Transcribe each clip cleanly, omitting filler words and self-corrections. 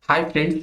Hi friends,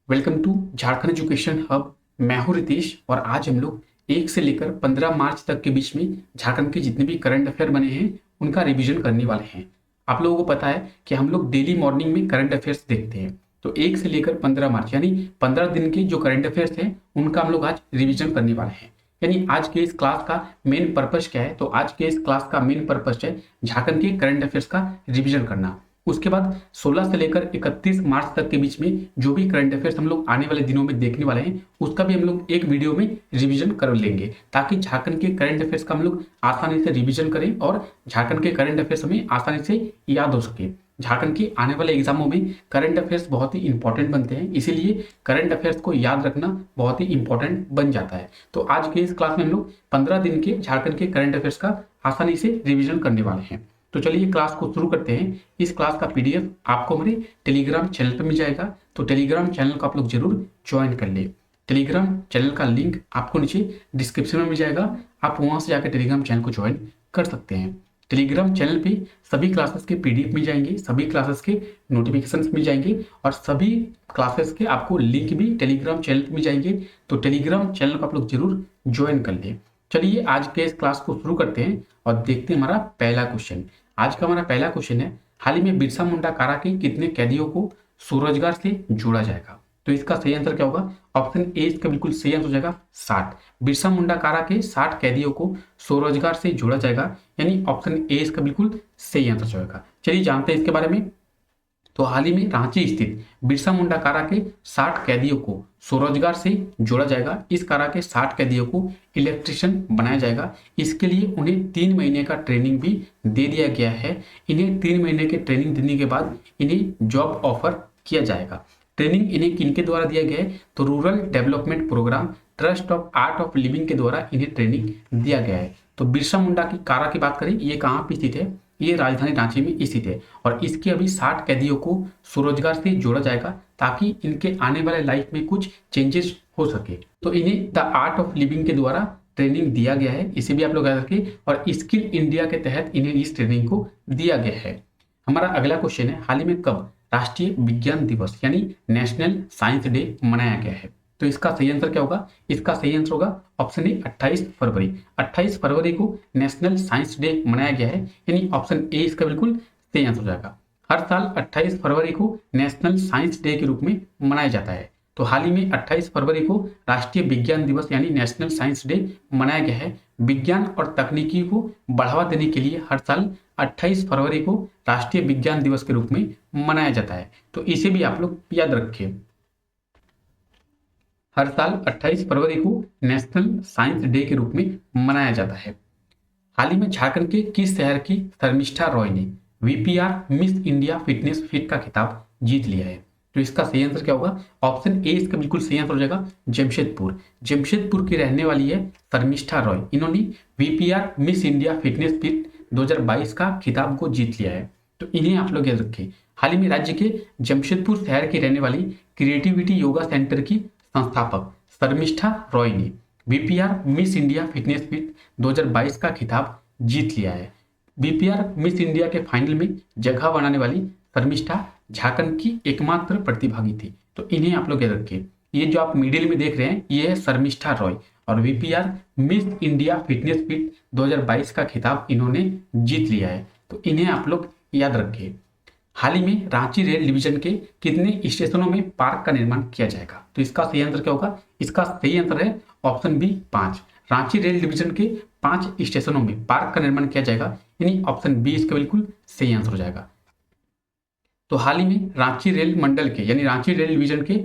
welcome to Jharkhand education hub. मैं हूं रितेश और आज हम लोग 1 से लेकर 15 मार्च तक के बीच में झारखंड के जितने भी करंट अफेयर बने हैं उनका रिवीजन करने वाले हैं। आप लोगों को पता है कि हम लोग डेली मॉर्निंग में करंट अफेयर्स देखते हैं, तो 1 से लेकर 15 मार्च यानी 15 दिन के जो करंट अफेयर्स हैं उनका हम लोग आज रिवीजन करने वाले हैं। यानी आज के इस क्लास का मेन पर्पस क्या है? तो आज के इस क्लास का मेन पर्पस है झारखंड के करंट अफेयर्स का रिवीजन करना। उसके बाद 16 से लेकर 31 मार्च तक के बीच में जो भी करंट अफेयर्स हम लोग आने वाले दिनों में देखने वाले हैं उसका भी हम लोग एक वीडियो में रिवीजन कर लेंगे, ताकि झारखंड के करंट अफेयर्स का हम लोग आसानी से रिवीजन करें और झारखंड के करंट अफेयर्स हमें आसानी से याद हो सके। झारखंड के आने वाले एग्जामों में करंट अफेयर्स बहुत ही इंपॉर्टेंट बनते हैं, इसीलिए करंट अफेयर्स को याद रखना बहुत ही इंपॉर्टेंट बन जाता है। तो आज के इस क्लास में हम लोग 15 दिन के झारखंड के करंट अफेयर्स का आसानी से रिवीजन करने वाले हैं। तो चलिए क्लास को शुरू करते हैं। इस क्लास का पीडीएफ आपको हमारे टेलीग्राम चैनल पर मिल जाएगा, तो टेलीग्राम चैनल को आप लोग जरूर ज्वाइन कर ले। टेलीग्राम चैनल का लिंक आपको नीचे डिस्क्रिप्शन में मिल जाएगा, आप वहां से जाकर टेलीग्राम चैनल को ज्वाइन कर सकते हैं। टेलीग्राम चैनल पे सभी क्लासेस के पीडीएफ मिल जाएंगे, सभी क्लासेस के नोटिफिकेशंस मिल जाएंगे और सभी क्लासेस के आपको लिंक भी टेलीग्राम चैनल पे मिल जाएंगे। तो टेलीग्राम चैनल को आप लोग जरूर ज्वाइन कर ले। चलिए आज के इस क्लास को शुरू करते हैं और देखते हैं हमारा पहला क्वेश्चन। आज का हमारा पहला क्वेश्चन है, हाल ही में बिरसा मुंडा कारा के कितने कैदियों को स्वरोजगार से जोड़ा जाएगा? तो इसका सही आंसर क्या होगा? ऑप्शन ए इसका बिल्कुल सही आंसर हो जाएगा 60। बिरसा मुंडा कारा के 60 कैदियों को स्वरोजगार से जोड़ा जाएगा, यानी ऑप्शन ए इसका बिल्कुल सही आंसर हो जाएगा। चलिए जानते हैं इसके बारे में। तो हाल ही में रांची स्थित बिरसा मुंडा कारा के 60 कैदियों को स्वरोजगार से जोड़ा जाएगा। इस कारा के 60 कैदियों को इलेक्ट्रिशियन बनाया जाएगा। इसके लिए उन्हें 3 महीने का ट्रेनिंग भी दे दिया गया है। इन्हें 3 महीने के ट्रेनिंग देने के बाद इन्हें जॉब ऑफर किया जाएगा। ट्रेनिंग इन्हें किनके द्वारा दिया गया है? तो rural development programme trust of Art of Living के द्वारा इन्हें ट्रेनिंग दिया गया है। तो बिरसा मुंडा की कारा की बात करें, ये कहाँ पे स्थित है? ये राजधानी रांची में स्थित है और इसके अभी 60 कैदियों को स्वरोजगार से जोड़ा जाएगा, ताकि इनके आने वाले लाइफ में कुछ चेंजेस हो सके। तो इन्हें द आर्ट ऑफ लिविंग के द्वारा ट्रेनिंग दिया गया है, इसे भी आप लोग याद रखें। और स्किल इंडिया के तहत इन्हें इस ट्रेनिंग को दिया गया है। हमारा अगला क्वेश्चन है, हाल ही में कब राष्ट्रीय विज्ञान दिवस यानी नेशनल साइंस डे मनाया गया है? तो इसका सही आंसर क्या होगा? इसका सही आंसर होगा ऑप्शन ए 28 फरवरी। 28 फरवरी को नेशनल साइंस डे मनाया गया है, यानी ऑप्शन ए इसका बिल्कुल सही आंसर हो जाएगा। हर साल 28 फरवरी को नेशनल साइंस डे के रूप में मनाया जाता है। तो हाल ही में 28 फरवरी को राष्ट्रीय विज्ञान दिवस यानी नेशनल साइंस डे मनाया गया है। विज्ञान और तकनीकी को बढ़ावा देने के लिए हर साल 28 फरवरी को राष्ट्रीय विज्ञान दिवस के रूप में मनाया जाता है। तो इसे भी आप लोग याद रखें। हर साल 28 फरवरी को नेशनल साइंस डे के रूप में मनाया जाता है। हाल ही में झारखंड के किस शहर की शर्मिष्ठा रॉय ने VPR miss India fitness fit का खिताब जीत लिया है? तो इसका सही आंसर क्या होगा? ऑप्शन ए इसका बिल्कुल सही आंसर हो जाएगा जमशेदपुर। जमशेदपुर की रहने वाली है शर्मिष्ठा रॉय। इन्होंने VPR miss India fitness fit 2022 का खिताब को जीत लिया है। तो इन्हें आप लोग याद रखें। हाल ही में राज्य के जमशेदपुर शहर की रहने वाली क्रिएटिविटी योगा सेंटर की संस्थापक शर्मिष्ठा रॉय ने BPR miss India fitness fit 2022 का खिताब जीत लिया है। बीपीआर मिस इंडिया के फाइनल में जगह बनाने वाली शर्मिष्ठा झारखंड की एकमात्र प्रतिभागी थी। तो इन्हें आप लोग याद रखिए। ये जो आप मिडिल में देख रहे हैं ये है शर्मिष्ठा रॉय और BPR miss India fitness fit 2022 का खिताब इन्होंने जीत लिया है। तो इन्हें आप लोग याद रखिए। हाल ही में रांची रेल डिवीजन के कितने स्टेशनों में पार्क का निर्माण किया जाएगा? तो इसका सही आंसर क्या होगा? इसका सही आंसर है option B 5। Ranchi rail division के 5 स्टेशनों में पार्क का निर्माण किया जाएगा, यानी ऑप्शन बी इसका बिल्कुल सही आंसर हो जाएगा। तो हाल ही में रांची रेल मंडल के यानी रांची रेल डिवीजन के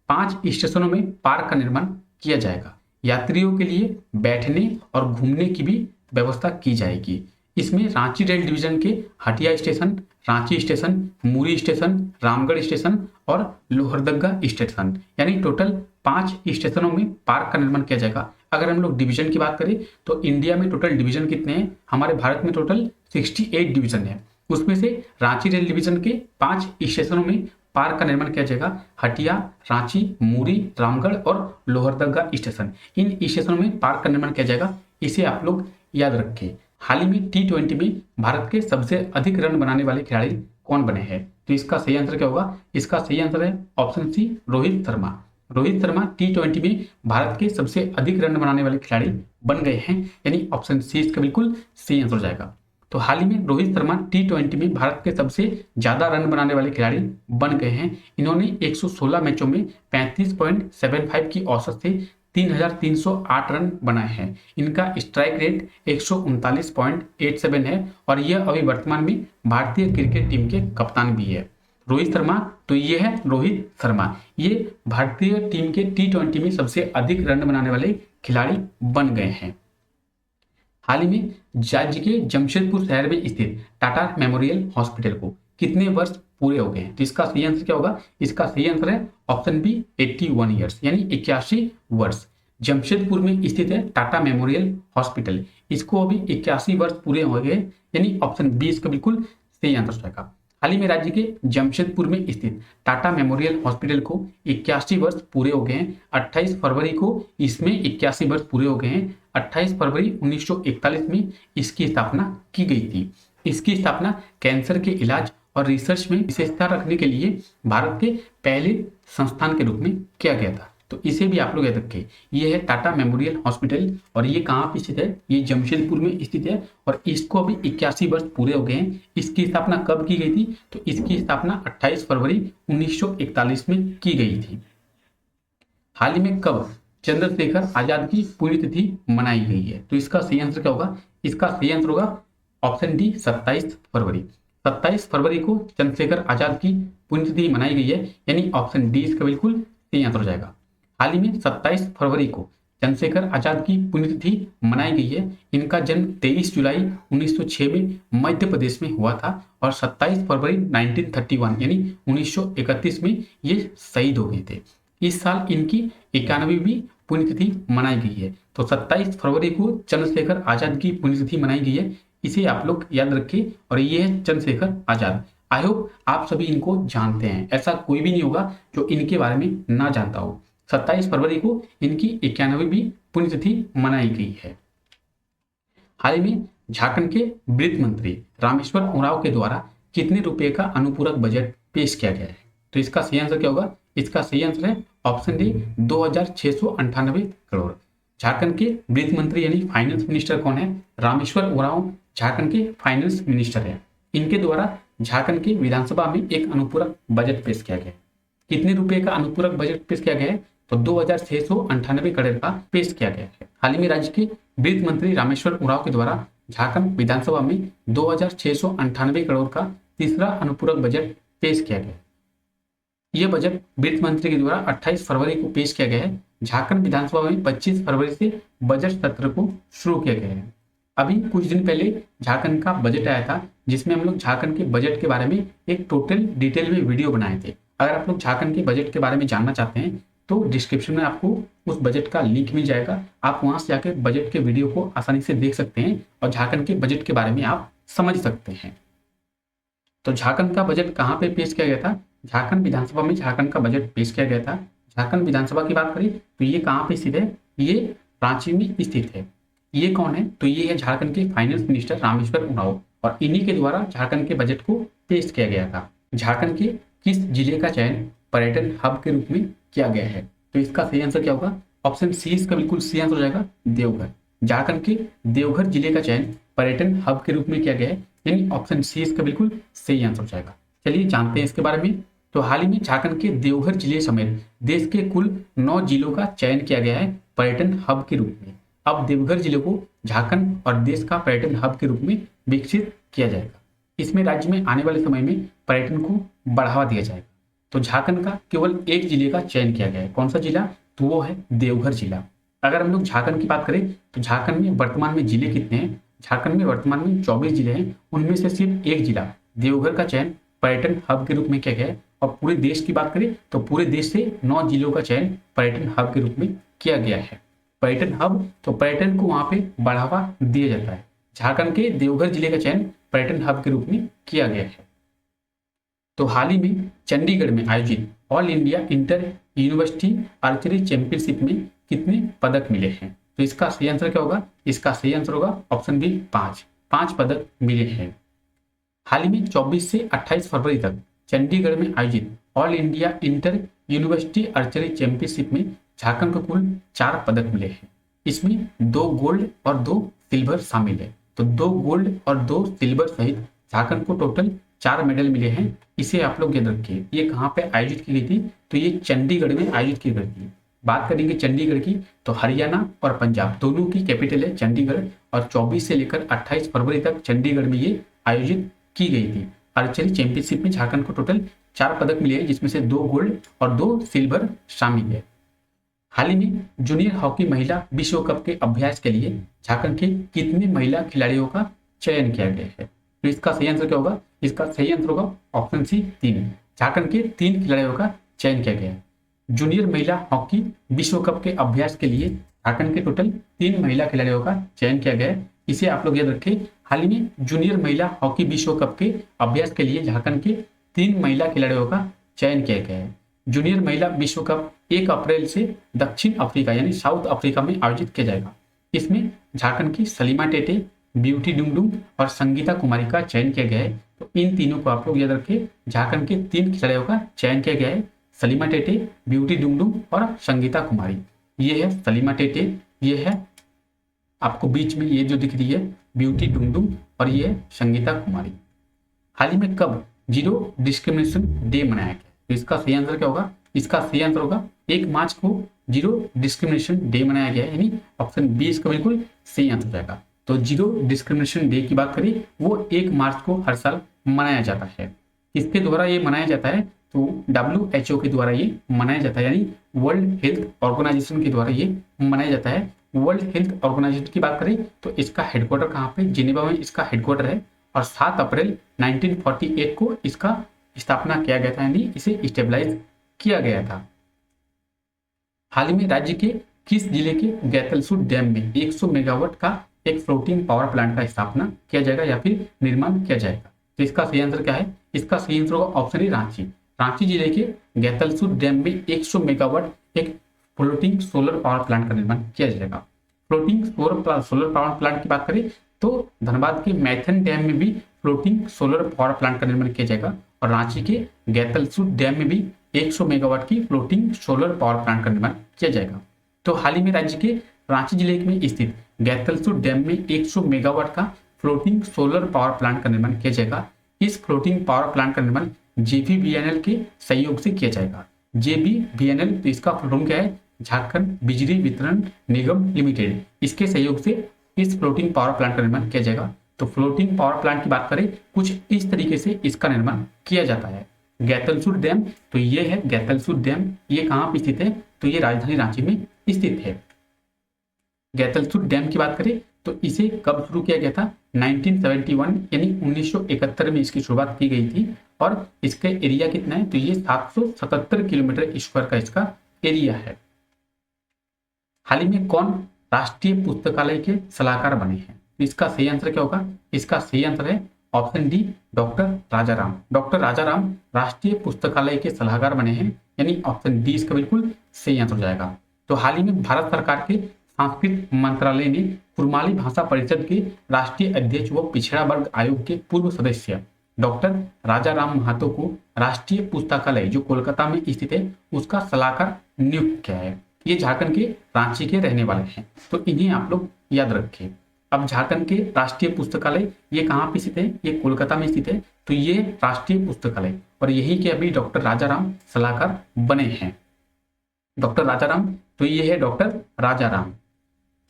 5 स्टेशनों में पार्क का निर्माण किया जाएगा। यात्रियों के लिए बैठने और घूमने की भी व्यवस्था की जाएगी। इसमें रांची रेल डिवीजन के हटिया स्टेशन, रांची स्टेशन, मुरी स्टेशन, रामगढ़ स्टेशन और लोहरदगा स्टेशन यानी टोटल 5 स्टेशनों में पार्क का निर्माण किया जाएगा। अगर हम लोग डिवीजन की बात करें तो इंडिया में टोटल डिवीजन कितने हैं? हमारे भारत में टोटल 68 डिवीजन है। उसमें से रांची रेल डिवीजन के 5 स्टेशनों में पार्क का निर्माण किया जाएगा। हटिया, रांची, मुरी, रामगढ़ और लोहरदगा स्टेशन, इन स्टेशनों में पार्क का निर्माण किया जाएगा। इसे आप लोग याद रखें। हाल ही में T20 में भारत के सबसे अधिक रन बनाने वाले खिलाड़ी कौन बने हैं? तो इसका सही आंसर क्या होगा? इसका सही आंसर है option C, Rohit Sharma. Rohit Sharma T20 में भारत के सबसे अधिक रन बनाने वाले खिलाड़ी बन गए हैं, यानी ऑप्शन सी इसका बिल्कुल सही आंसर हो जाएगा। तो हाल ही में रोहित शर्मा T20 में भारत के सबसे ज्यादा रन बनाने वाले खिलाड़ी बन गए हैं। इन्होंने 116 मैचों में 35.75 की औसत से 3,308 रन बनाए हैं। इनका स्ट्राइक रेट 139.87 है और यह अभी वर्तमान में भारतीय क्रिकेट टीम के कप्तान भी है। रोहित शर्मा, तो ये है रोहित शर्मा, ये भारतीय टीम के T20 में सबसे अधिक रन बनाने वाले खिलाड़ी बन गए हैं। हाल ही में राज्य के जमशेदपुर शहर में स्थित टाटा मेमोरियल हॉस्पिटल को कितने वर्ष पूरे हो गए हैं? तो इसका सही आंसर क्या होगा? इसका सही आंसर है ऑप्शन बी, 81 ईयर्स, यानी 81 वर्ष। जमशेदपुर में स्थित है टाटा मेमोरियल हॉस्पिटल, इसको अभी 81 वर्ष पूरे हो गए, यानी ऑप्शन बी इसका बिल्कुल सही आंसर हो जाएगा। हाल ही में राज्य के जमशेदपुर में स्थित टाटा मेमोरियल हॉस्पिटल को 81 वर्ष पूरे हो गए हैं। 28 फरवरी को इसमें 81 वर्ष पूरे हो गए हैं। 28 फरवरी 1941 में इसकी स्थापना की गई थी। इसकी स्थापना कैंसर के इलाज और रिसर्च में विशेषता रखने के लिए भारत के पहले संस्थान के रूप में किया गया था। तो इसे भी आप लोग याद रखें, ये है टाटा मेमोरियल हॉस्पिटल और ये कहाँ पे स्थित है? ये जमशेदपुर में स्थित है और इसको अभी 81 वर्ष पूरे हो गए हैं। इसकी स्थापना कब की गई थी? तो इसकी स्थापना 28 फरवरी 1941 में की गई थी। हाल ही में कब चंद्रशेखर आजाद की पुण्यतिथि मनाई गई है? तो इसका सही आंसर क्या होगा? इसका सही आंसर होगा ऑप्शन डी, 27 फरवरी। 27 फरवरी को चंद्रशेखर आजाद की पुण्यतिथि मनाई गई है, यानी ऑप्शन डी इसका बिल्कुल सही आंसर हो जाएगा। हाल ही में 27 फरवरी को चंद्रशेखर आजाद की पुण्यतिथि मनाई गई है। इनका जन्म 23 जुलाई 1906 में मध्य प्रदेश में हुआ था और 27 फरवरी 1931 यानी 1931 में ये शहीद हो गए थे। इस साल इनकी 91वीं पुण्यतिथि मनाई गई है। तो 27 फरवरी को चंद्रशेखर आजाद की पुण्यतिथि मनाई गई है, इसे आप लोग याद रखें। और ये है चंद्रशेखर आजाद। आई होप आप सभी इनको जानते हैं, ऐसा कोई भी नहीं होगा जो इनके बारे में ना जानता हो। 27 फरवरी को इनकी 91वीं पुण्यतिथि मनाई गई है। हाल ही में झारखंड के वित्त मंत्री रामेश्वर उरांव के द्वारा कितने रुपए का अनुपूरक बजट पेश किया गया है? तो इसका सही आंसर क्या होगा? इसका सही आंसर है ऑप्शन डी, 2,698 करोड़। झारखंड के वित्त मंत्री यानी फाइनेंस मिनिस्टर कौन है? रामेश्वर उरांव झारखंड के फाइनेंस मिनिस्टर है। इनके द्वारा झारखंड की विधानसभा में एक अनुपूरक बजट पेश किया गया। कितने रुपए का अनुपूरक बजट पेश किया गया है? तो 2,698 करोड़ का पेश किया गया है। हाल ही में राज्य के वित्त मंत्री रामेश्वर उरांव के द्वारा झारखंड विधानसभा में 2,698 करोड़ का तीसरा अनुपूरक बजट पेश किया गया। यह बजट वित्त मंत्री के द्वारा 28 फरवरी को पेश किया गया है। झारखंड विधानसभा में 25 फरवरी से बजट सत्र को शुरू किया गया है। अभी कुछ दिन पहले झारखंड का बजट आया था, जिसमें हम लोग झारखंड के बजट के बारे में एक टोटल डिटेल में वीडियो बनाए थे। अगर आप लोग झारखंड के बजट के बारे में जानना चाहते हैं तो डिस्क्रिप्शन में आपको उस बजट का लिंक मिल जाएगा। आप वहां से जाकर बजट के वीडियो को आसानी से देख सकते हैं और झारखंड के बजट के बारे में आप समझ सकते हैं। तो झारखंड का बजट कहाँ पे पेश किया गया था? झारखंड विधानसभा में झारखंड का बजट पेश किया गया था। झारखंड विधानसभा की बात करें तो ये कहाँ पे स्थित है? ये रांची में स्थित है। ये कौन है? तो ये है झारखंड के फाइनेंस मिनिस्टर रामेश्वर उरांव और इन्हीं के द्वारा झारखंड के बजट को पेश किया गया था। झारखंड के किस जिले का चयन पर्यटन हब के रूप में किया गया है? तो इसका सही आंसर क्या होगा? ऑप्शन सी इसका बिल्कुल सही आंसर हो जाएगा, देवघर। झारखंड के देवघर जिले का चयन पर्यटन हब के रूप में किया गया है, यानी ऑप्शन सी इसका बिल्कुल सही आंसर हो जाएगा। चलिए जानते हैं इसके बारे में। तो हाल ही में झारखंड के देवघर जिले समेत देश के कुल 9 जिलों का चयन किया गया है पर्यटन हब के रूप में। अब देवघर जिले को झारखंड और देश का पर्यटन हब के रूप में विकसित किया जाएगा। इसमें राज्य में आने वाले समय में पर्यटन को बढ़ावा दिया जाएगा। तो झारखंड का केवल एक जिले का चयन किया गया है। कौन सा जिला? तो वो है देवघर जिला। अगर हम लोग झारखंड की बात करें तो झारखंड में वर्तमान में जिले कितने हैं? झारखंड में वर्तमान में 24 जिले हैं। उनमें से सिर्फ एक जिला देवघर का चयन पर्यटन हब के रूप में किया गया है। और पूरे देश की बात करें तो पूरे देश से 9 जिलों का चयन पर्यटन हब के रूप में किया गया है। पर्यटन हब, तो पर्यटन को वहां पे बढ़ावा दिया जाता है। झारखंड के देवघर जिले का चयन पर्यटन हब के रूप में किया गया है। तो हाल ही में चंडीगढ़ में आयोजित all India inter university archery championship में कितने पदक मिले हैं? तो इसका सही आंसर क्या होगा? इसका सही आंसर होगा ऑप्शन बी, 5 पदक मिले हैं। हाल ही में 24 से 28 फरवरी तक चंडीगढ़ में आयोजित all India inter university archery championship में झारखंड को कुल 4 पदक मिले हैं। इसमें 2 गोल्ड और 2 सिल्वर शामिल है। तो 2 गोल्ड और 2 सिल्वर सहित झारखंड को टोटल 4 मेडल मिले हैं। इसे आप लोग याद रखिए। ये कहाँ पे आयोजित की गई थी? तो ये चंडीगढ़ में आयोजित की गई थी। बात करेंगे चंडीगढ़ की, तो हरियाणा और पंजाब दोनों की कैपिटल है चंडीगढ़, और 24 से लेकर 28 फरवरी तक चंडीगढ़ में ये आयोजित की गई थी। आर्चरी चैंपियनशिप में झारखंड को टोटल 4 पदक मिले हैं, जिसमें से 2 गोल्ड और 2 सिल्वर शामिल है। हाल ही में जूनियर हॉकी महिला विश्व कप के अभ्यास के लिए झारखंड के कितने महिला खिलाड़ियों का चयन किया गया है? तो इसका सही आंसर क्या होगा? इसका सही आंसर होगा ऑप्शन सी 3। झारखंड के 3 खिलाड़ियों का चयन किया गया है। जूनियर महिला हॉकी विश्व कप के अभ्यास के लिए झारखंड के टोटल 3 महिला खिलाड़ियों का चयन किया गया है। इसे आप लोग याद रखें। हाल ही में जूनियर महिला हॉकी विश्व कप के अभ्यास के लिए झारखंड के 3 महिला खिलाड़ियों का चयन किया गया है। जूनियर महिला विश्व कप 1 अप्रैल से दक्षिण अफ्रीका यानी साउथ अफ्रीका में आयोजित किया जाएगा। इसमें झारखंड की सलीमा टेटे, ब्यूटी डुंगडुंग और संगीता कुमारी का चयन किया गया है। तो इन तीनों को आप लोग याद रखें। झारखंड के 3 खिलाड़ियों का चयन किया गया है, सलीमा टेटे, ब्यूटी डुंगडुंग और संगीता कुमारी। ये है सलीमा टेटे, ये है आपको बीच में ये जो दिख रही है ब्यूटी डुंगडुंग, और ये है संगीता कुमारी। हाल ही में कब जीरो डिस्क्रिमिनेशन डे मनाया गया? तो इसका सही आंसर क्या होगा? इसका सही आंसर होगा 1 मार्च को जीरो डिस्क्रिमिनेशन डे मनाया गया है, यानी ऑप्शन बी इसका बिल्कुल सही आंसर हो जाएगा। तो जीरो डिस्क्रिमिनेशन डे की बात करें, वो 1 मार्च को हर साल मनाया जाता है। किसके द्वारा ये मनाया जाता है? तो WHO के द्वारा ये मनाया जाता है, यानी वर्ल्ड हेल्थ ऑर्गेनाइजेशन के द्वारा ये मनाया जाता है। वर्ल्ड हेल्थ ऑर्गेनाइजेशन की बात करें तो इसका हेडक्वार्टर कहाँ पे? जिनेवा में इसका हेडक्वार्टर है, और 7 अप्रैल 1948 को इसका स्थापना किया गया था, यानी इसे स्टेबलाइज किया गया था। हाल ही में राज्य के किस जिले के गैतलसूर डैम में 100 मेगावाट का एक फ्लोटिंग पावर प्लांट का स्थापना किया जाएगा या फिर निर्माण किया जाएगा? तो इसका सही आंसर क्या है? इसका सही आंसर होगा ऑप्शन ए रांची। रांची जिले के गैतलसूर डैम में 100 मेगावाट एक फ्लोटिंग सोलर पावर प्लांट का निर्माण किया जाएगा। फ्लोटिंग सोलर पावर प्लांट की बात करें तो धनबाद के मैथन डैम में भी फ्लोटिंग सोलर पावर प्लांट का निर्माण किया जाएगा, और रांची के गैतलसूर डैम में भी 100 मेगावाट की फ्लोटिंग सोलर पावर प्लांट का निर्माण किया जाएगा। तो हाल ही में राज्य के रांची जिले में स्थित गैतलसूर डैम में 100 मेगावाट का फ्लोटिंग सोलर पावर प्लांट का निर्माण किया जाएगा। इस फ्लोटिंग पावर प्लांट का निर्माण JBVNL के सहयोग से किया जाएगा। JBVNL, तो इसका फुल फॉर्म क्या है? झारखंड बिजली वितरण निगम लिमिटेड। इसके सहयोग से इस फ्लोटिंग पावर प्लांट का निर्माण किया जाएगा। तो फ्लोटिंग पावर प्लांट की बात करें, कुछ इस तरीके से इसका निर्माण किया जाता है। गैतलसूर डैम, तो ये है गैतलसूर डैम, ये कहाँ पे स्थित है? तो ये राजधानी रांची में स्थित है। गैतलसूर डैम की बात करें तो इसे कब शुरू किया गया था? 1971 यानी 1971 में इसकी शुरुआत की गई थी, और इसका एरिया कितना है? तो ये 777 किलोमीटर स्क्वायर का इसका एरिया है। हाल ही में कौन राष्ट्रीय पुस्तकालय के सलाहकार बने हैं? तो इसका सही आंसर क्या होगा? इसका सही आंसर है option D, doctor Rajaram. Doctor Rajaram राष्ट्रीय पुस्तकालय के सलाहकार बने हैं, यानी ऑप्शन डी इसका बिल्कुल सही आंसर हो जाएगा। तो हाल ही में भारत सरकार के सांस्कृतिक मंत्रालय ने कुरमाली भाषा परिषद के राष्ट्रीय अध्यक्ष व पिछड़ा वर्ग आयोग के पूर्व सदस्य डॉक्टर राजाराम महतो को राष्ट्रीय पुस्तकालय जो कोलकाता में स्थित है उसका सलाहकार नियुक्त किया है। ये झारखंड के रांची के रहने वाले हैं, तो इन्हें आप लोग याद रखें। अब झारखंड के राष्ट्रीय पुस्तकालय ये कहाँ पे स्थित है? ये कोलकाता में स्थित है। तो ये राष्ट्रीय पुस्तकालय, और यही के अभी डॉक्टर राजाराम सलाहकार बने हैं। डॉक्टर राजाराम, तो ये है डॉक्टर राजाराम।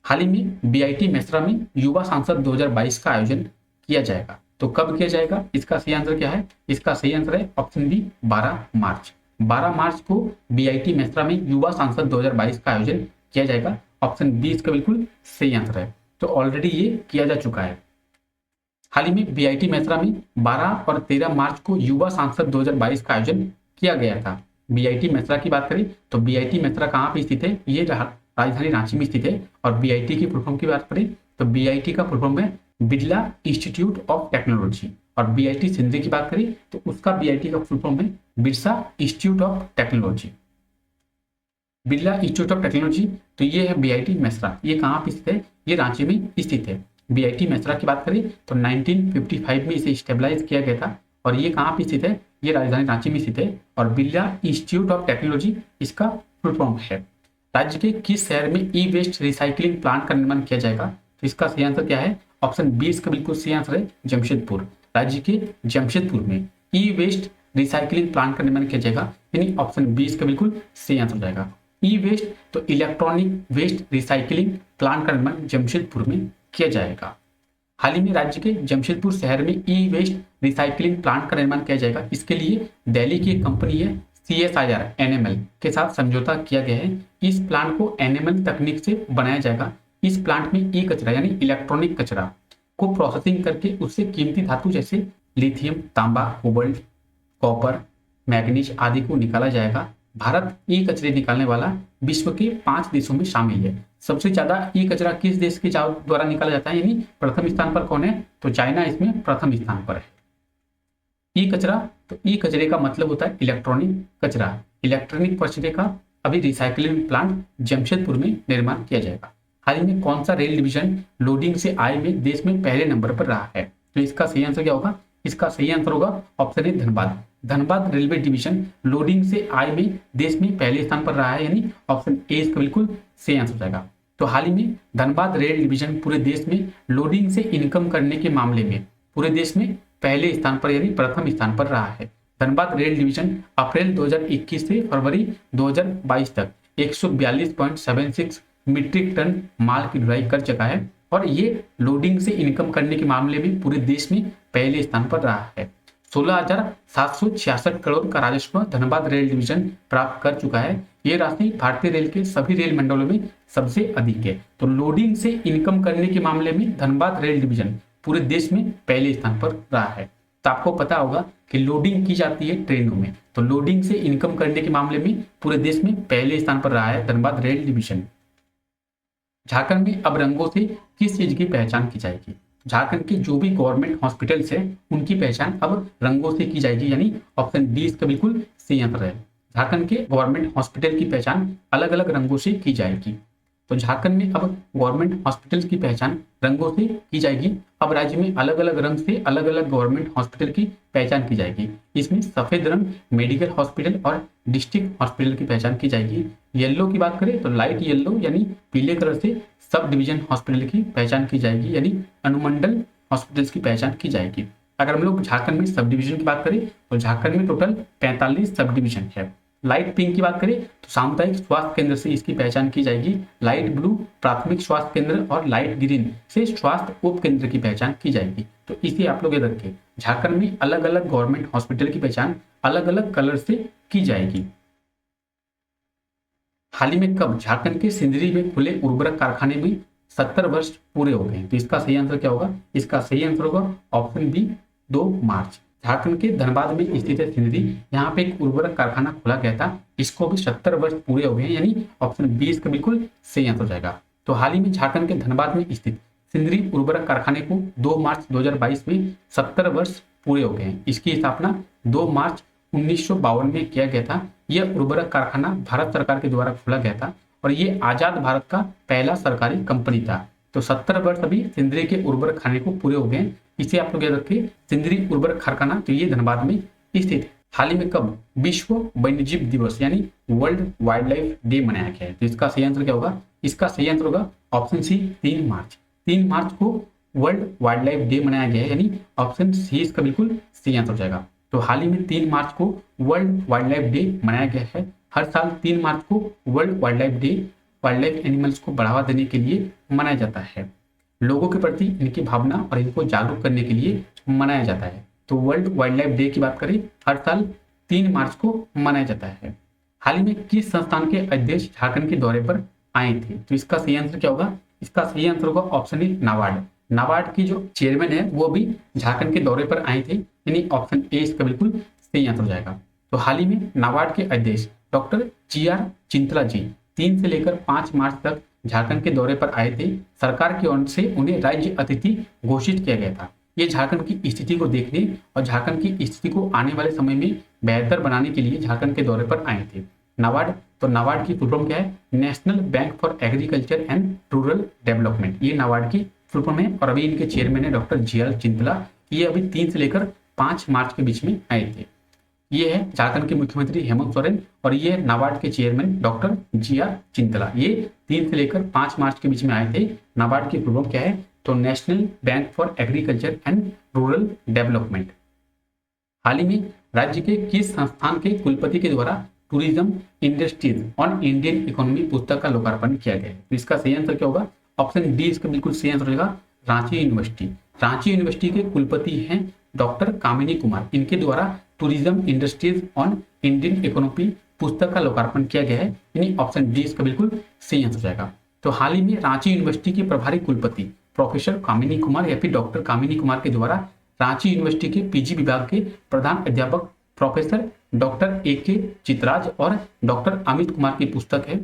हाल ही में BIT मेसरा में युवा सांसद 2022 का आयोजन किया जाएगा। तो कब किया जाएगा? इसका सही आंसर क्या है? इसका सही आंसर है ऑप्शन बी, 12 मार्च। 12 मार्च को BIT मेसरा में युवा सांसद 2022 का आयोजन किया जाएगा। ऑप्शन बी इसका बिल्कुल सही आंसर है। तो ऑलरेडी ये किया जा चुका है। हाल ही में BIT मेसरा में 12 और 13 मार्च को युवा सांसद 2022 का आयोजन किया गया था। BIT मेसरा की बात करें तो BIT मेसरा कहाँ पे स्थित है? ये राजधानी रांची में स्थित है। और BIT की फुल फॉर्म की बात करें तो BIT का फुल फॉर्म है बिरला इंस्टीट्यूट ऑफ टेक्नोलॉजी, और BIT सिंधी की बात करें तो उसका BIT का फुल फॉर्म है Birsa institute of technology, Birla institute of technology. तो ये है BIT मेसरा, ये कहाँ पे स्थित है? ये रांची में स्थित है। BIT मेसरा की बात करें तो 1955 में इसे स्टेबलाइज किया गया था, और ये कहाँ पे स्थित है, ये राजधानी रांची में स्थित है और बिरला इंस्टीट्यूट ऑफ टेक्नोलॉजी इसका फुल फॉर्म है। राज्य के किस शहर में ई वेस्ट रिसाइकलिंग प्लांट का निर्माण किया जाएगा, तो इसका सही आंसर क्या है, ऑप्शन 20 का बिल्कुल सही आंसर है जमशेदपुर। राज्य के जमशेदपुर में ई वेस्ट रिसाइकलिंग प्लांट का निर्माण किया जाएगा, यानी ऑप्शन 20 का बिल्कुल सही आंसर हो जाएगा। ई वेस्ट तो इलेक्ट्रॉनिक वेस्ट रिसाइकलिंग प्लांट का निर्माण जमशेदपुर में किया जाएगा। हाल ही में राज्य के जमशेदपुर शहर में ई वेस्ट रिसाइकलिंग प्लांट का निर्माण किया जाएगा। इसके लिए दिल्ली की एक कंपनी है CSIR NML के साथ समझौता किया गया है। इस प्लांट को NML तकनीक से बनाया जाएगा। इस प्लांट में ई कचरा यानी इलेक्ट्रॉनिक कचरा को प्रोसेसिंग करके उससे कीमती धातु जैसे लिथियम, तांबा, कोबाल्ट, कॉपर, मैग्नीज आदि को निकाला जाएगा। भारत ई कचरे निकालने वाला विश्व के 5 देशों में शामिल है। सबसे ज्यादा ई कचरा किस देश के द्वारा निकाला जाता है, यानी प्रथम स्थान पर कौन है, तो चाइना इसमें प्रथम स्थान पर है। ई कचरा, तो ई कचरे का मतलब होता है इलेक्ट्रॉनिक कचरा। इलेक्ट्रॉनिक कचरे का अभी रिसाइकलिंग प्लांट जमशेदपुर में निर्माण किया जाएगा। हाल ही में कौन सा रेल डिवीजन लोडिंग से आय में देश में पहले नंबर पर रहा है, तो इसका सही आंसर क्या होगा, इसका सही आंसर होगा option A Dhanbad. Dhanbad railway division loading से आय में देश में पहले स्थान पर रहा है, यानी ऑप्शन ए इसका बिल्कुल सही आंसर हो जाएगा। तो हाल ही में धनबाद रेल डिवीजन पूरे देश में लोडिंग से इनकम करने के मामले में पूरे देश में पहले स्थान पर यानी प्रथम स्थान पर रहा है। धनबाद रेल डिवीजन अप्रैल 2021 से फरवरी 2022 तक 142.76 मीट्रिक टन माल की ढुलाई कर चुका है और ये लोडिंग से इनकम करने के मामले में पूरे देश में पहले स्थान पर रहा है। 16,766 करोड़ का राजस्व धनबाद रेल डिवीजन प्राप्त कर चुका है। ये राशि भारतीय रेल के सभी रेल मंडलों में सबसे अधिक है। तो लोडिंग से इनकम करने के मामले में धनबाद रेल डिवीजन पूरे देश में पहले स्थान पर रहा है। तो आपको पता होगा कि लोडिंग की जाती है ट्रेनों में, तो लोडिंग से इनकम करने के मामले में पूरे देश में पहले स्थान पर रहा है धनबाद रेल डिवीजन। झारखंड में अब रंगों से किस चीज की पहचान की जाएगी, झारखंड के जो भी गवर्नमेंट हॉस्पिटल्स है उनकी पहचान अब रंगों से की जाएगी, यानी ऑप्शन डी इसका बिल्कुल सही आंसर है। झारखंड के गवर्नमेंट हॉस्पिटल की पहचान अलग अलग रंगों से की जाएगी। तो झारखंड में अब गवर्नमेंट हॉस्पिटल की पहचान रंगों से की जाएगी। अब राज्य में अलग अलग रंग से अलग अलग गवर्नमेंट हॉस्पिटल की पहचान की जाएगी। इसमें सफेद रंग मेडिकल हॉस्पिटल और डिस्ट्रिक्ट हॉस्पिटल की पहचान की जाएगी। येलो की बात करें तो लाइट येलो यानी पीले कलर से सब डिवीजन हॉस्पिटल की पहचान की जाएगी, यानी अनुमंडल हॉस्पिटल्स की पहचान की जाएगी। अगर हम लोग झारखंड में सब डिवीजन की बात करें तो झारखंड में टोटल 45 सब डिवीजन है। लाइट पिंक की बात करें तो सामुदायिक स्वास्थ्य केंद्र से इसकी पहचान की जाएगी। लाइट ब्लू प्राथमिक स्वास्थ्य केंद्र और लाइट ग्रीन से स्वास्थ्य उप केंद्र की पहचान की जाएगी। तो इसे आप लोग याद रखें, झारखंड में अलग अलग गवर्नमेंट हॉस्पिटल की पहचान अलग अलग कलर से की जाएगी। हाल ही में कब झारखंड के सिंदरी में खुले उर्वरक कारखाने में 70 वर्ष पूरे हो गए, तो इसका सही आंसर क्या होगा, इसका सही आंसर होगा ऑप्शन बी 2 मार्च। झारखंड के धनबाद में स्थित है सिंदरी, यहाँ पे एक उर्वरक कारखाना खोला गया था, इसको भी 70 वर्ष पूरे हो गए हैं, यानी ऑप्शन 20 का बिल्कुल सही आंसर हो जाएगा। तो हाल ही में झारखंड के धनबाद में स्थित सिंदरी उर्वरक कारखाने को 2 मार्च 2022 में 70 वर्ष पूरे हो गए हैं। इसकी स्थापना 2 मार्च 1952 में किया गया था। यह उर्वरक कारखाना भारत सरकार के द्वारा खोला गया था और ये आजाद भारत का पहला सरकारी कंपनी था। तो 70 वर्ष अभी सिंदरी के उर्वरक खाने को पूरे हो गए। इसे आप लोग याद रखिए, सिंदरी उर्वरक कारखाना तो ये धनबाद में स्थित है। हाल ही में कब विश्व वन्यजीव दिवस यानी वर्ल्ड वाइल्ड लाइफ डे मनाया गया है, तो इसका सही आंसर क्या होगा, इसका सही आंसर होगा ऑप्शन सी 3 मार्च। 3 मार्च को वर्ल्ड वाइल्ड लाइफ डे मनाया गया है, यानी ऑप्शन सी इसका बिल्कुल सही आंसर हो जाएगा। तो हाल ही में 3 मार्च को वर्ल्ड वाइल्ड लाइफ डे मनाया गया है। हर साल 3 मार्च को world wild life day wild life animals को बढ़ावा देने के लिए मनाया जाता है। लोगों के प्रति इनकी भावना और इनको जागरूक करने के लिए मनाया जाता है। तो वर्ल्ड वाइल्ड लाइफ डे की बात करें हर साल 3 मार्च को मनाया जाता है। हाल ही में किस संस्थान के अध्यक्ष झारखंड के दौरे पर आए थे, तो इसका सही आंसर क्या होगा, इसका सही आंसर होगा ऑप्शन ए नाबार्ड। नाबार्ड की जो चेयरमैन है वो भी झारखंड के दौरे पर आए थे, यानी ऑप्शन ए इसका बिल्कुल सही आंसर हो जाएगा। तो हाल ही में नाबार्ड के अध्यक्ष डॉक्टर GR चिंतला जी 3 से लेकर 5 मार्च तक झारखंड के दौरे पर आए थे। सरकार की ओर से उन्हें राज्य अतिथि घोषित किया गया था। ये झारखंड की स्थिति को देखने और झारखंड की स्थिति को आने वाले समय में बेहतर बनाने के लिए झारखंड के दौरे पर आए थे। नाबार्ड, तो नाबार्ड की फुल फॉर्म क्या है, national bank for agriculture and rural development, ये नाबार्ड की फुल फॉर्म है। और अभी इनके चेयरमैन है डॉक्टर GR चिंतला। ये अभी 3 से लेकर 5 मार्च के बीच में आए थे। ये है झारखंड के मुख्यमंत्री हेमंत सोरेन और ये है नाबार्ड के चेयरमैन डॉक्टर जी.आर. चिंतला। ये 3 से लेकर 5 मार्च के बीच में आए थे। नाबार्ड की फुल फॉर्म क्या है? तो national bank for agriculture and rural development. हाल ही में राज्य के किस संस्थान के कुलपति के द्वारा tourism industries on Indian economy पुस्तक का लोकार्पण किया गया है? तो इसका सही आंसर क्या होगा? ऑप्शन डी इसका बिल्कुल सही आंसर होगा, रांची यूनिवर्सिटी। रांची यूनिवर्सिटी के कुलपति हैं डॉक्टर कामिनी कुमार। इनके द्वारा tourism industries on Indian economy पुस्तक का लोकार्पण किया गया है, यानी ऑप्शन डी इसका बिल्कुल सही आंसर जाएगा। तो हाल ही में रांची यूनिवर्सिटी के प्रभारी कुलपति प्रोफेसर कामिनी कुमार या फिर डॉक्टर कामिनी कुमार के द्वारा रांची यूनिवर्सिटी के पीजी विभाग के प्रधान अध्यापक प्रोफेसर डॉक्टर ए.के. चितराज और डॉक्टर अमित कुमार की पुस्तक है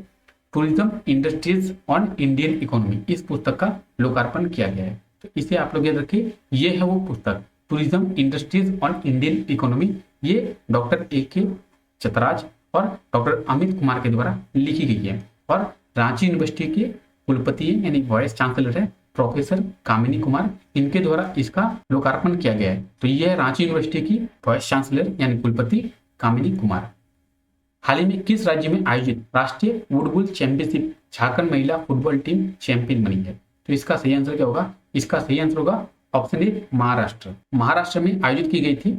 tourism industries on Indian economy. इस पुस्तक का लोकार्पण किया गया है। तो इसे आप लोग याद रखिए, ये है वो पुस्तक tourism industries on Indian economy. ये डॉक्टर ए.के. चितराज और डॉक्टर अमित कुमार के द्वारा लिखी गई है और रांची यूनिवर्सिटी के कुलपति है यानी वाइस चांसलर है प्रोफेसर कामिनी कुमार। इनके द्वारा इसका लोकार्पण किया गया है। तो यह है रांची यूनिवर्सिटी की वाइस चांसलर यानी कुलपति कामिनी कुमार। हाल ही में किस राज्य में आयोजित राष्ट्रीय वुडबॉल चैंपियनशिप झारखंड महिला फुटबॉल टीम चैंपियन बनी है? तो इसका सही आंसर क्या होगा? इसका सही आंसर होगा ऑप्शन ए, महाराष्ट्र। महाराष्ट्र में आयोजित की गई थी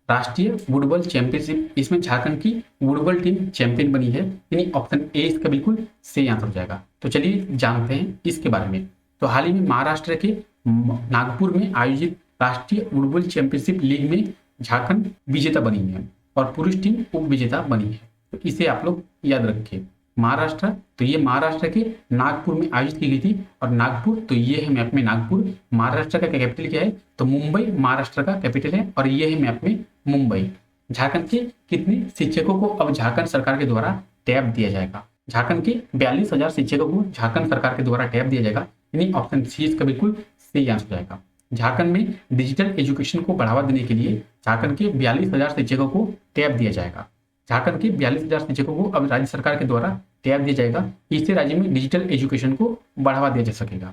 राष्ट्रीय वुडबॉल चैंपियनशिप। इसमें झारखंड की वुडबॉल टीम चैंपियन बनी है, यानी ऑप्शन ए इसका बिल्कुल सही आंसर हो जाएगा। तो चलिए जानते हैं इसके बारे में। तो हाल ही में महाराष्ट्र के नागपुर में आयोजित राष्ट्रीय वुडबॉल चैंपियनशिप लीग में झारखंड विजेता बनी है और पुरुष टीम उप विजेता बनी है। तो इसे आप लोग याद रखिए। महाराष्ट्र, तो ये महाराष्ट्र के नागपुर में आयोजित की गई थी और नागपुर, तो ये है मैप में नागपुर। महाराष्ट्र का कैपिटल क्या है? तो मुंबई महाराष्ट्र का कैपिटल है और ये है मैप में मुंबई। झारखंड के कितने शिक्षकों को अब झारखंड सरकार के द्वारा टैब दिया जाएगा? झारखंड के 42,000 शिक्षकों को झारखंड सरकार के द्वारा टैब दिया जाएगा, यानी ऑप्शन सी इसका बिल्कुल सही आंसर जाएगा। झारखंड में डिजिटल एजुकेशन को बढ़ावा देने के लिए झारखंड के 42,000 शिक्षकों को टैब दिया जाएगा। झारखंड के 42,000 शिक्षकों को अब राज्य सरकार के द्वारा टैब दिया जाएगा। इससे राज्य में डिजिटल एजुकेशन को बढ़ावा दिया जा सकेगा।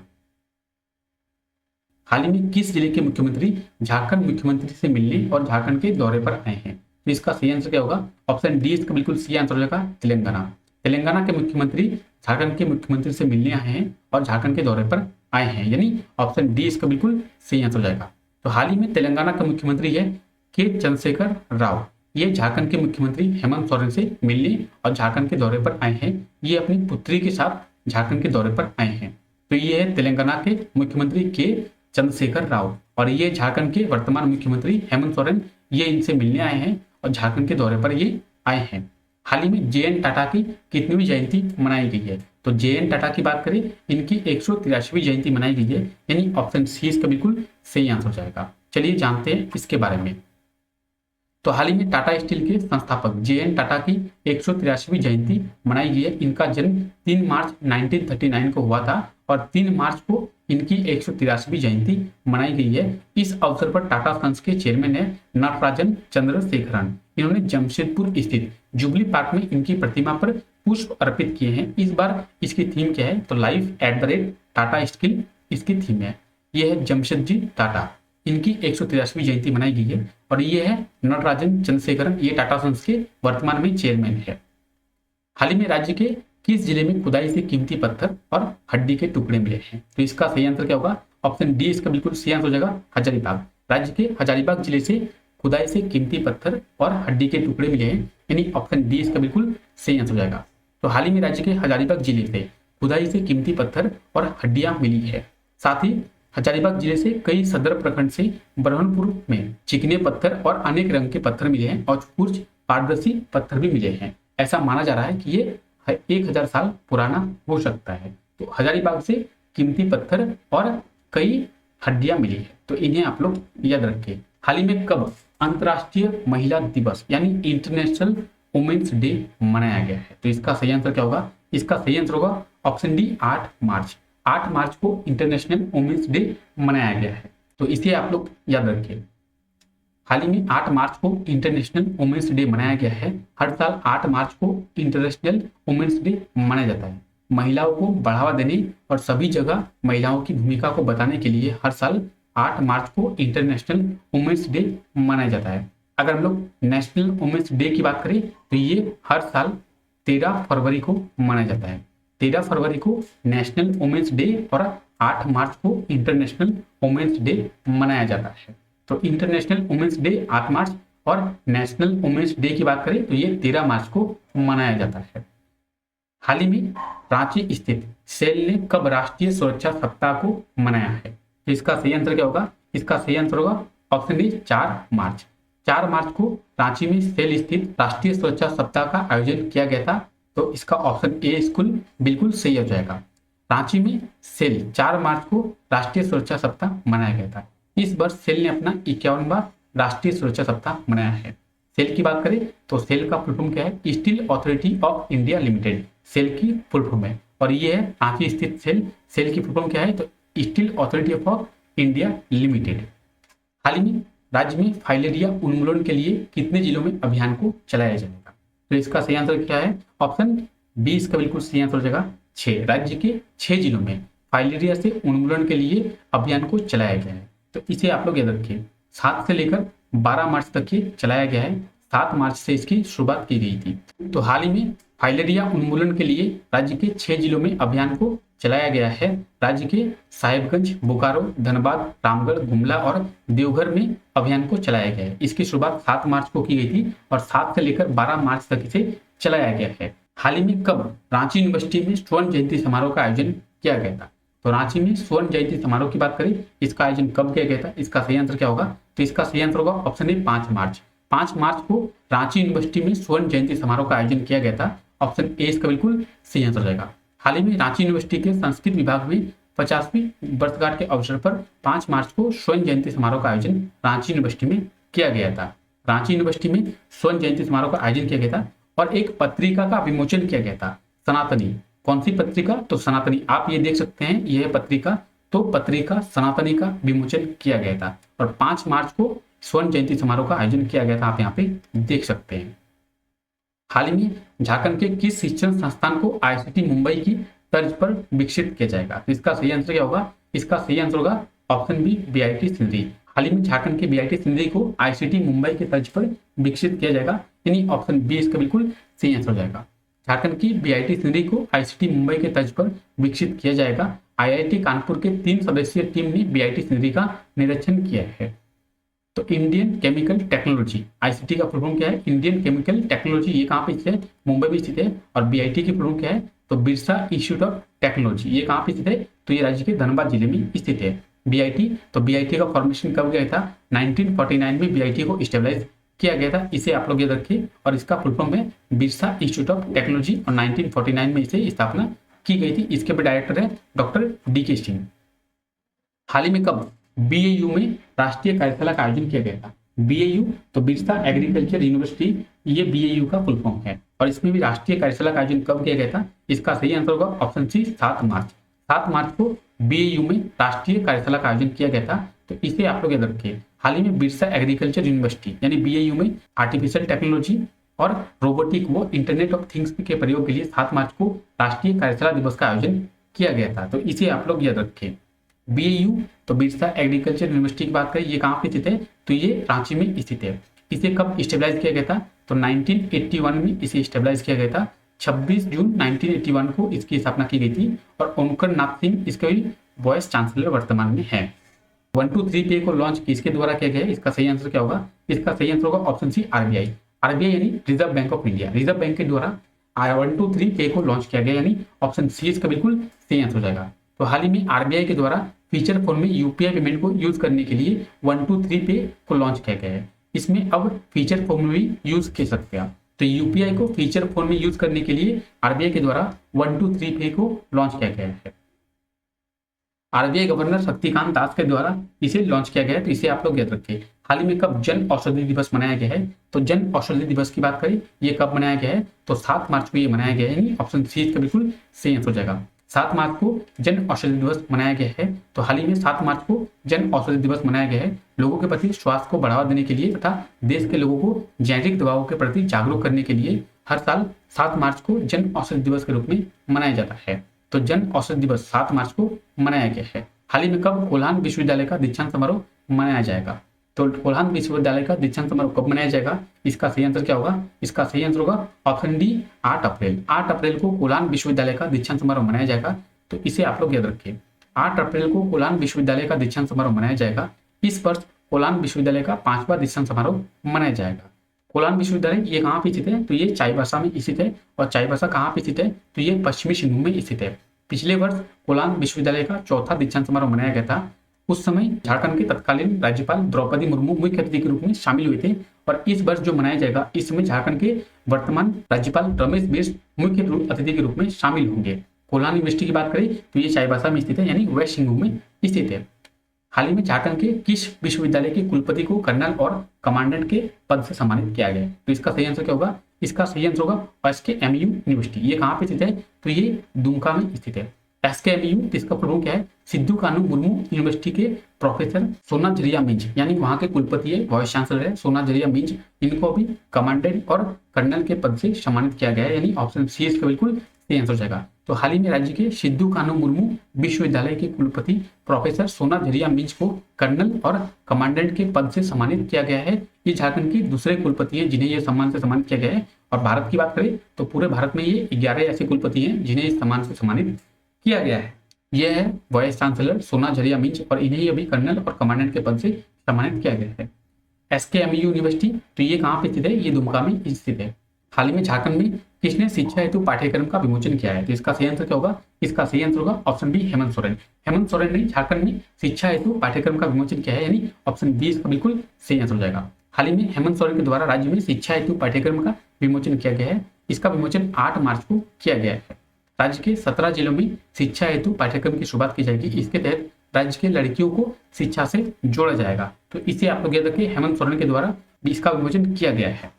हाल ही में किस जिले के मुख्यमंत्री झारखंड मुख्यमंत्री से मिलने और झारखंड के दौरे पर आए हैं? तो इसका सही आंसर क्या होगा? ऑप्शन डी इसका बिल्कुल सही आंसर हो जाएगा, तेलंगाना। तेलंगाना के मुख्यमंत्री झारखंड के मुख्यमंत्री से मिलने आए हैं और झारखंड के दौरे पर आए हैं, यानी ऑप्शन डी इसका बिल्कुल सही आंसर हो जाएगा। तो हाल ही में तेलंगाना का मुख्यमंत्री है के चंद्रशेखर राव। ये झारखंड के मुख्यमंत्री हेमंत सोरेन से मिलने और झारखंड के दौरे पर आए हैं। ये अपनी पुत्री के साथ झारखंड के दौरे पर आए हैं। तो ये है तेलंगाना के मुख्यमंत्री के चंद्रशेखर राव और ये झारखंड के वर्तमान मुख्यमंत्री हेमंत सोरेन, ये इनसे मिलने आए हैं और झारखंड के दौरे पर ये आए हैं। हाल ही में जे.एन. टाटा की कितनीवीं जयंती मनाई गई है? तो जे.एन. टाटा की बात करें, इनकी 183वीं जयंती मनाई गई है, यानी ऑप्शन सी इसका बिल्कुल सही आंसर हो जाएगा। चलिए जानते हैं इसके बारे में। तो हाल ही में टाटा स्टील के संस्थापक जे.एन. टाटा की 183वीं जयंती मनाई गई है। इनका जन्म 3 मार्च 1939 को हुआ था और 3 मार्च को इनकी 183वीं जयंती मनाई गई है। इस अवसर पर टाटा सन्स के चेयरमैन है नटराजन चंद्रशेखरन। इन्होंने जमशेदपुर स्थित जुबली पार्क में इनकी प्रतिमा पर पुष्प अर्पित किए हैं। इस बार इसकी थीम क्या है? तो life at the rate Tata steel इसकी थीम है। यह है जमशेदजी टाटा, इनकी 183वीं जयंती मनाई गई है और ये है नटराजन चंद्रशेखरन, ये टाटा सन्स के वर्तमान में चेयरमैन है। हाल ही में राज्य के किस जिले में खुदाई से कीमती पत्थर और हड्डी के टुकड़े मिले हैं? तो इसका सही आंसर क्या होगा? ऑप्शन डी इसका बिल्कुल सही आंसर हो जाएगा, हजारीबाग। राज्य के हजारीबाग जिले से खुदाई से कीमती पत्थर और हड्डी के टुकड़े मिले हैं, यानी ऑप्शन डी इसका बिल्कुल सही आंसर हो जाएगा। तो हाल ही में राज्य के हजारीबाग जिले से खुदाई से कीमती पत्थर और हड्डियां मिली है। साथ ही हजारीबाग जिले से कई सदर प्रखंड से ब्रह्मपुर में चिकने पत्थर और अनेक रंग के पत्थर मिले हैं और कुछ पारदर्शी पत्थर भी मिले हैं। ऐसा माना जा रहा है कि ये 1000 साल पुराना हो सकता है। तो हजारीबाग से कीमती पत्थर और कई हड्डियां मिली है, तो इन्हें आप लोग याद रखें। हाल ही में कब अंतर्राष्ट्रीय महिला दिवस यानी इंटरनेशनल वुमेन्स डे मनाया गया है? तो इसका सही आंसर क्या होगा? इसका सही आंसर होगा ऑप्शन डी 8 मार्च। 8 मार्च को इंटरनेशनल वुमेन्स डे मनाया गया है, तो इसे आप लोग याद रखिए। हाल ही में 8 मार्च को इंटरनेशनल वुमेन्स डे मनाया गया है। हर साल 8 मार्च को इंटरनेशनल वुमेन्स डे मनाया जाता है। महिलाओं को बढ़ावा देने और सभी जगह महिलाओं की भूमिका को बताने के लिए हर साल 8 मार्च को इंटरनेशनल वुमेन्स डे मनाया जाता है। अगर हम लोग नेशनल वुमेन्स डे की बात करें तो ये हर साल 13 फरवरी को मनाया जाता है। 13 फरवरी को नेशनल वुमेन्स डे और 8 मार्च को इंटरनेशनल वुमेन्स डे मनाया जाता है। तो इंटरनेशनल वुमेन्स डे 8 मार्च और नेशनल वुमेन्स डे की बात करें तो ये 13 मार्च को मनाया जाता है। हाल ही में रांची स्थित सेल ने कब राष्ट्रीय सुरक्षा सप्ताह को मनाया है? तो इसका सही आंसर क्या होगा? इसका सही आंसर होगा ऑप्शन डी 4 मार्च। 4 मार्च को रांची में सेल स्थित राष्ट्रीय सुरक्षा सप्ताह का आयोजन किया गया था। तो इसका ऑप्शन ए स्कूल बिल्कुल सही हो जाएगा। रांची में सेल 4 मार्च को राष्ट्रीय सुरक्षा सप्ताह मनाया गया था। इस वर्ष सेल ने अपना 51वां राष्ट्रीय सुरक्षा सप्ताह मनाया है। सेल की बात करें तो सेल का फुल फॉर्म क्या है? Steel authority of India limited SAIL की फुल फॉर्म है। और ये है रांची स्थित सेल। सेल की फुल फॉर्म क्या है? तो steel authority of India limited. हाल ही में राज्य में फाइलेरिया उन्मूलन के लिए कितने जिलों में अभियान को चलाया जाएगा? तो इसका सही आंसर क्या है? ऑप्शन बी इसका बिल्कुल सही आंसर हो जाएगा 6। राज्य के 6 जिलों में फाइलेरिया से उन्मूलन के लिए अभियान को चलाया गया है। तो इसे आप लोग याद रखिए। 7 से लेकर 12 मार्च तक ये चलाया गया है। 7 मार्च से इसकी शुरुआत की गई थी। तो हाल ही में फाइलेरिया उन्मूलन के लिए राज्य के 6 जिलों में अभियान को चलाया गया है। राज्य के साहिबगंज, बोकारो, धनबाद, रामगढ़, गुमला और देवघर में अभियान को चलाया गया है। इसकी शुरुआत 7 मार्च को की गई थी और 7 से लेकर 12 मार्च तक इसे चलाया गया है। हाल ही में कब रांची यूनिवर्सिटी में स्वर्ण जयंती समारोह का आयोजन किया गया था? तो रांची में स्वर्ण जयंती समारोह की बात करें, इसका आयोजन कब किया गया था? इसका सही आंसर क्या होगा? तो इसका सही आंसर होगा ऑप्शन ए 5 मार्च। 5 मार्च को रांची यूनिवर्सिटी में स्वर्ण जयंती समारोह का आयोजन किया गया था। ऑप्शन ए इसका बिल्कुल सही आंसर हो जाएगा। हाल ही में रांची यूनिवर्सिटी के संस्कृत विभाग में 50वीं वर्षगांठ के अवसर पर 5 मार्च को स्वर्ण जयंती समारोह का आयोजन रांची यूनिवर्सिटी में किया गया था। रांची यूनिवर्सिटी में स्वर्ण जयंती समारोह का आयोजन किया गया था और एक पत्रिका का विमोचन किया गया था, सनातनी। कौन सी पत्रिका? तो सनातनी। आप ये देख सकते हैं, यह पत्रिका। तो पत्रिका सनातनी का विमोचन किया गया था और 5 मार्च को स्वर्ण जयंती समारोह का आयोजन किया गया था। आप यहाँ पे देख सकते हैं। हाल ही में झारखंड के किस शिक्षण संस्थान को आईसीटी मुंबई की तर्ज पर विकसित किया जाएगा? तो इसका सही आंसर क्या होगा? इसका सही आंसर होगा ऑप्शन बी बीआईटी सिंधी। हाल ही में झारखंड के बीआईटी सिंधी को आईसीटी मुंबई के तर्ज पर विकसित किया जाएगा, यानी ऑप्शन बी इसका बिल्कुल सही आंसर हो जाएगा। झारखंड की बीआईटी सिंधी को आईसीटी मुंबई के तर्ज पर विकसित किया जाएगा। आईआईटी कानपुर के 3 सदस्यीय टीम ने बीआईटी सिंधी का निरीक्षण किया है। तो इंडियन केमिकल टेक्नोलॉजी, आईसीटी का फुल फॉर्म क्या है? Indian chemical technology. ये कहाँ पे स्थित है? मुंबई में स्थित है। और बीआईटी की फुल फॉर्म क्या है? तो बिरसा इंस्टीट्यूट ऑफ टेक्नोलॉजी। ये कहाँ पे स्थित है? तो ये राज्य के धनबाद जिले में स्थित है बीआईटी। तो बीआईटी का फॉर्मेशन कब गया था? 1949 में बीआईटी को स्टेबलाइज किया गया था। इसे आप लोग याद रखिए। और इसका फुल फॉर्म है बिरसा इंस्टीट्यूट ऑफ टेक्नोलॉजी और 1949 में इसे स्थापना की गई थी। इसके भी डायरेक्टर है डॉक्टर डीके सिंह। हाल ही में कब बीएयू में राष्ट्रीय कार्यशाला का आयोजन किया गया था? बीएयू तो बिरसा एग्रीकल्चर यूनिवर्सिटी, ये बीएयू का फुल फॉर्म है। और इसमें भी राष्ट्रीय कार्यशाला का आयोजन कब किया गया था? इसका सही आंसर होगा ऑप्शन सी 7 मार्च। 7 मार्च को बीएयू में राष्ट्रीय कार्यशाला का आयोजन किया गया था। तो इसे आप लोग याद रखिए। हाल ही में बिरसा एग्रीकल्चर यूनिवर्सिटी यानी बीएयू में आर्टिफिशियल टेक्नोलॉजी और रोबोटिक व इंटरनेट ऑफ थिंग्स के प्रयोग के लिए 7 मार्च को राष्ट्रीय कार्यशाला दिवस का आयोजन किया गया था। तो इसे आप लोग याद रखें। बीएयू तो बिरसा एग्रीकल्चर यूनिवर्सिटी की बात करें, ये कहाँ पे स्थित है? तो ये रांची में स्थित है। इसे कब स्टेबलाइज किया गया था? तो 1981 में इसे स्टेबलाइज किया गया था। 26 जून 1981 को इसकी स्थापना की गई थी और ओंकर नाथ सिंह इसके वाइस चांसलर वर्तमान में है। 1 2 3 पे को लॉन्च किसके द्वारा किया गया है? इसका सही आंसर क्या होगा? इसका सही आंसर होगा ऑप्शन सी आरबीआई। आरबीआई यानी reserve bank of India. Reserve bank के द्वारा 1 2 3 पे को लॉन्च किया गया, यानी ऑप्शन सी इसका बिल्कुल सही आंसर हो जाएगा। तो हाल ही में आरबीआई के द्वारा फीचर फोन में यूपीआई पेमेंट को यूज करने के लिए 1 2 3 पे को लॉन्च किया गया है। इसमें अब फीचर फोन में भी यूज कर सकते हैं। तो यूपीआई को फीचर फोन में यूज करने के लिए आरबीआई के द्वारा 1 2 3 पे को लॉन्च किया गया है। आरबीआई गवर्नर शक्तिकांत दास के द्वारा इसे लॉन्च किया गया है। तो इसे आप लोग याद रखिए। हाल ही में कब जन औषधि दिवस मनाया गया है? तो जन औषधि दिवस की बात करें, ये कब मनाया गया है? तो 7 मार्च को ये मनाया गया है, यानी ऑप्शन सी इसका बिल्कुल सही आंसर हो जाएगा। 7 मार्च को जन औषधि दिवस मनाया गया है। तो हाल ही में 7 मार्च को जन औषधि दिवस मनाया गया है लोगों के प्रति स्वास्थ्य को बढ़ावा देने के लिए तथा देश के लोगों को जेनेरिक दवाओं के प्रति जागरूक करने के लिए हर साल 7 मार्च को जन औषधि दिवस के रूप में मनाया जाता है। तो जन औषधि दिवस 7 मार्च को मनाया गया है। हाल ही में कब कोल्हान विश्वविद्यालय का दीक्षांत समारोह मनाया जाएगा? तो कोल्हान विश्वविद्यालय का दीक्षांत समारोह कब मनाया जाएगा? इसका सही आंसर क्या होगा? इसका सही आंसर होगा ऑप्शन डी 8 अप्रैल। 8 अप्रैल को कोल्हान विश्वविद्यालय का दीक्षांत समारोह मनाया जाएगा। तो इसे आप लोग याद रखिए, 8 अप्रैल को कोल्हान विश्वविद्यालय का दीक्षांत समारोह मनाया जाएगा। इस वर्ष कोल्हान विश्वविद्यालय का 5वां दीक्षांत समारोह मनाया जाएगा। कोल्हान विश्वविद्यालय ये कहाँ पे स्थित है? तो ये चाईबासा में स्थित है। और चाईबासा कहाँ पे स्थित है? तो ये पश्चिमी सिंहभूम में स्थित है। पिछले वर्ष कोल्हान विश्वविद्यालय का 4था दीक्षांत समारोह मनाया गया था। उस समय झारखंड के तत्कालीन राज्यपाल द्रौपदी मुर्मू मुख्य अतिथि के रूप में शामिल हुए थे। और इस वर्ष जो मनाया जाएगा, इस समय झारखंड के वर्तमान राज्यपाल रमेश बिष्ट मुख्य अतिथि के रूप में शामिल होंगे। कोल्हान यूनिवर्सिटी की बात करें तो ये चाईबासा में स्थित है, यानी वेस्ट सिंहभूम में स्थित है। हाल ही में झारखंड के किस विश्वविद्यालय के कुलपति को कर्नल और कमांडेंट के पद से सम्मानित किया गया? तो इसका सही आंसर क्या होगा? इसका सही आंसर होगा SKMU यूनिवर्सिटी। ये कहाँ पे स्थित है? तो ये दुमका में स्थित है। SKMU, इसका फुल फॉर्म क्या है? सिद्धू कानू मुर्मू यूनिवर्सिटी के प्रोफेसर सोनाझरिया मिंज, यानी वहां के कुलपति है, वाइस चांसलर है सोनाझरिया मिंज, इनको भी कमांडेंट और कर्नल के पद से सम्मानित किया गया है, यानी ऑप्शन सी इसका बिल्कुल सही आंसर हो जाएगा। तो हाल ही में राज्य के सिद्धू कानू मुर्मू विश्वविद्यालय के कुलपति प्रोफेसर सोनाझरिया मिंज को कर्नल और कमांडेंट के पद से सम्मानित किया गया है। ये झारखंड के दूसरे कुलपति हैं जिन्हें यह सम्मान से सम्मानित किया गया है। और भारत की बात करें तो पूरे भारत में ये 11 ऐसे कुलपति हैं जिन्हें इस सम्मान से सम्मानित किया गया है। यह है वाइस चांसलर सोनाझरिया मिंज, और इन्हें अभी कर्नल और कमांडेंट के पद से सम्मानित किया गया है। SKMU यूनिवर्सिटी, तो ये कहाँ पे स्थित है? ये दुमका में स्थित है। हाल ही में झारखंड में किसने शिक्षा हेतु पाठ्यक्रम का विमोचन किया है? तो इसका सही आंसर क्या होगा? इसका सही आंसर होगा ऑप्शन बी हेमंत सोरेन। हेमंत सोरेन ने झारखंड में शिक्षा हेतु पाठ्यक्रम का विमोचन किया है, यानी ऑप्शन बी इसका बिल्कुल सही आंसर हो जाएगा। हाल ही में हेमंत सोरेन के द्वारा राज्य में शिक्षा हेतु पाठ्यक्रम का विमोचन किया गया है। इसका विमोचन 8 मार्च को किया गया है। राज्य के 17 जिलों में शिक्षा हेतु पाठ्यक्रम की शुरुआत की जाएगी। इसके तहत राज्य के लड़कियों को शिक्षा से जोड़ा जाएगा। तो इसे आप लोग याद रखिए, हेमंत सोरेन के द्वारा इसका विमोचन किया गया है।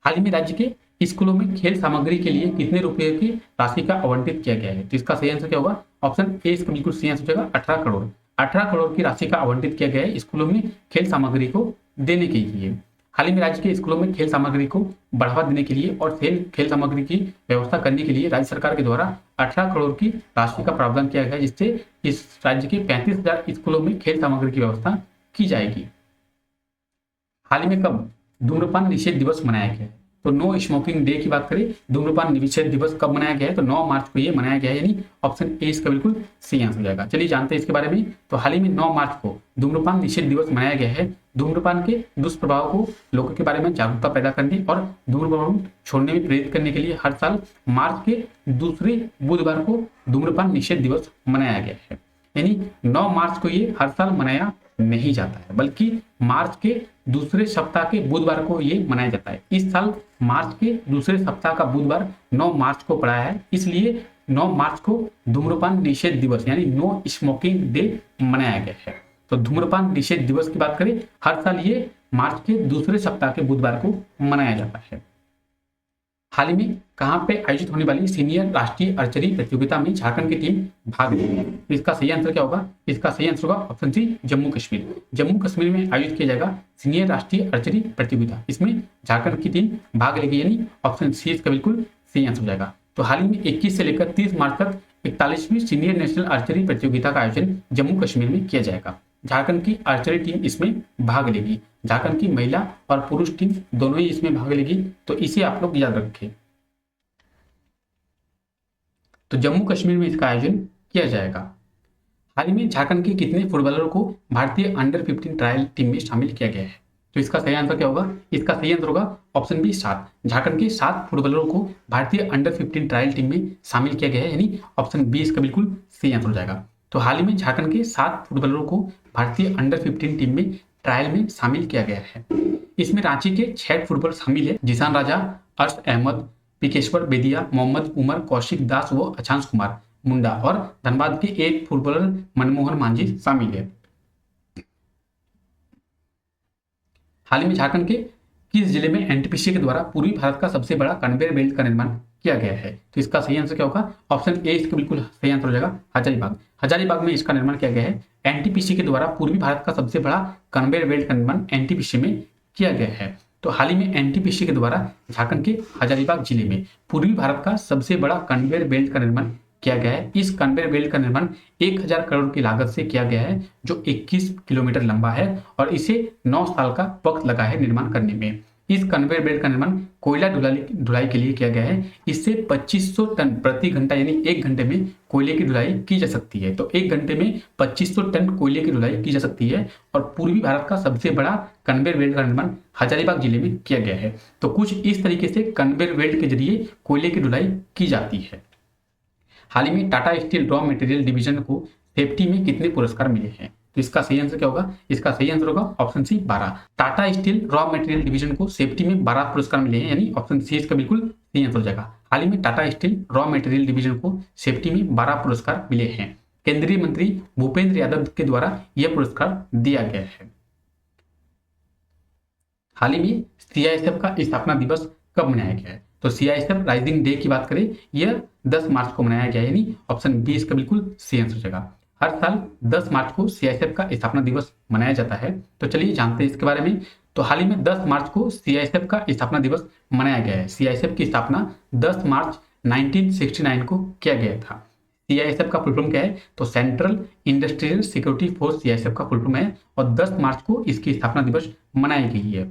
हाल ही में राज्य के स्कूलों में खेल सामग्री के लिए कितने रुपए की राशि का आवंटित किया गया है? तो इसका सही आंसर क्या होगा? ऑप्शन ए इसका बिल्कुल सही आंसर हो जाएगा 18 करोड़। 18 करोड़ की राशि का आवंटित किया गया है स्कूलों में खेल सामग्री को देने के लिए। हाल ही में राज्य के स्कूलों में खेल सामग्री को बढ़ावा देने के लिए और खेल सामग्री की व्यवस्था करने के लिए राज्य सरकार के द्वारा 18 करोड़ की राशि का प्रावधान किया गया है, जिससे इस राज्य के 35,000 स्कूलों में खेल सामग्री की व्यवस्था की जाएगी। हाल ही में कब धूम्रपान निषेध दिवस मनाया गया है? तो नो स्मोकिंग डे की बात करें, धूम्रपान निषेध दिवस कब मनाया गया है? तो 9 मार्च को ये मनाया गया है, यानी ऑप्शन ए इसका बिल्कुल सही आंसर हो जाएगा। चलिए जानते हैं इसके बारे में। तो हाल ही में 9 मार्च को धूम्रपान निषेध दिवस मनाया गया है। धूम्रपान के दुष्प्रभाव को लोगों के बारे में जागरूकता पैदा करने और धूम्रपान छोड़ने में प्रेरित करने के लिए हर साल मार्च के दूसरे बुधवार को धूम्रपान निषेध दिवस मनाया गया है। यानी 9 मार्च को ये हर साल मनाया नहीं जाता है, बल्कि मार्च के दूसरे सप्ताह के बुधवार को ये मनाया जाता है। इस साल मार्च के दूसरे सप्ताह का बुधवार 9 मार्च को पड़ा है, इसलिए 9 मार्च को धूम्रपान निषेध दिवस यानी नो स्मोकिंग डे मनाया गया है। तो धूम्रपान निषेध दिवस की बात करें, हर साल ये मार्च के दूसरे सप्ताह के बुधवार को मनाया जाता है। हाल ही में कहां पे आयोजित होने वाली सीनियर राष्ट्रीय आर्चरी प्रतियोगिता में झारखंड की टीम भाग लेगी? इसका सही आंसर क्या होगा? इसका सही आंसर होगा ऑप्शन सी जम्मू कश्मीर। जम्मू कश्मीर में आयोजित किया जाएगा सीनियर राष्ट्रीय आर्चरी प्रतियोगिता। इसमें झारखंड की टीम भाग लेगी, यानी ऑप्शन सी इसका बिल्कुल सही आंसर हो जाएगा। तो हाल ही में 21 से लेकर 30 मार्च तक 41वीं सीनियर नेशनल आर्चरी प्रतियोगिता का आयोजन जम्मू कश्मीर में किया जाएगा। झारखंड की आर्चरी टीम इसमें भाग लेगी। झारखंड की महिला और पुरुष टीम दोनों ही इसमें भाग लेगी, तो इसे आप लोग याद रखें। तो जम्मू कश्मीर में इसका आयोजन किया जाएगा। हाल ही में झारखंड के कितने फुटबॉलरों को भारतीय अंडर 15 ट्रायल टीम में शामिल किया गया है? तो इसका सही आंसर क्या होगा? इसका सही आंसर होगा ऑप्शन बी 7। झारखंड के 7 फुटबॉलरों को भारतीय अंडर 15 ट्रायल टीम में शामिल किया गया है, यानी ऑप्शन बी इसका बिल्कुल सही आंसर हो जाएगा। तो हाल ही में झारखंड के 7 फुटबॉलरों को भारतीय अंडर 15 टीम में ट्रायल में शामिल किया गया है। इसमें रांची के 6 फुटबॉलर शामिल है, जिशान राजा, अर्श अहमद, पिकेश्वर बेदिया, मोहम्मद उमर, कौशिक दास व अचांश कुमार मुंडा, और धनबाद के एक फुटबॉलर मनमोहन मांझी शामिल है। हाल ही में झारखंड के किस जिले में एनटीपीसी के द्वारा पूर्वी भारत का सबसे बड़ा कन्वेयर बेल्ट का निर्माण किया गया है? तो इसका सही आंसर क्या होगा? ऑप्शन ए इसका बिल्कुल सही आंसर हो जाएगा हजारीबाग। हजारीबाग में इसका निर्माण किया गया है। एनटीपीसी के द्वारा पूर्वी भारत का सबसे बड़ा कन्वेयर बेल्ट का निर्माण एनटीपीसी में किया गया है। तो हाल ही में एनटीपीसी के द्वारा झारखंड के हजारीबाग जिले में पूर्वी भारत का सबसे बड़ा कन्वेयर बेल्ट का निर्माण किया गया है। इस कन्वेयर बेल्ट का निर्माण 1000 करोड़ की लागत से किया गया है, जो 21 किलोमीटर लंबा है और इसे 9 साल का वक्त लगा है निर्माण करने में। इस कन्वेयर बेल्ट का निर्माण कोयला ढुलाई के लिए किया गया है। इससे 2500 टन प्रति घंटा यानी 1 घंटे में कोयले की ढुलाई की जा सकती है। तो 1 घंटे में 2500 टन कोयले की ढुलाई की जा सकती है और पूर्वी भारत का सबसे बड़ा कन्वेयर बेल्ट का निर्माण हजारीबाग जिले में किया गया है। तो कुछ इस तरीके से कन्वेयर बेल्ट के जरिए कोयले की ढुलाई की जाती है। हाल ही में Tata steel raw material division को सेफ्टी में कितने पुरस्कार मिले हैं? तो इसका सही आंसर क्या होगा? इसका सही आंसर होगा option C 12। Tata steel raw material division को सेफ्टी में 12 पुरस्कार मिले हैं, यानी ऑप्शन सी इसका बिल्कुल सही आंसर हो जाएगा। हाल ही में Tata steel raw material division को सेफ्टी में 12 पुरस्कार मिले हैं। केंद्रीय मंत्री भूपेंद्र यादव के द्वारा यह पुरस्कार दिया गया है। हाल ही में सीआईएसएफ का स्थापना दिवस कब मनाया गया है? तो सीआईएसएफ राइजिंग डे की बात करें, यह 10 मार्च को मनाया गया है, यानी ऑप्शन बी इसका बिल्कुल सही आंसर हो जाएगा। हर साल 10 मार्च को सीआईएसएफ का स्थापना दिवस मनाया जाता है। तो चलिए जानते हैं इसके बारे में। तो हाल ही में 10 मार्च को सीआईएसएफ का स्थापना दिवस मनाया गया है। सीआईएसएफ की स्थापना 10 मार्च 1969 को किया गया था। सीआईएसएफ का फुल फॉर्म क्या है? तो central industrial security force CISF का फुल फॉर्म है और 10 मार्च को इसकी स्थापना दिवस मनाई गई है।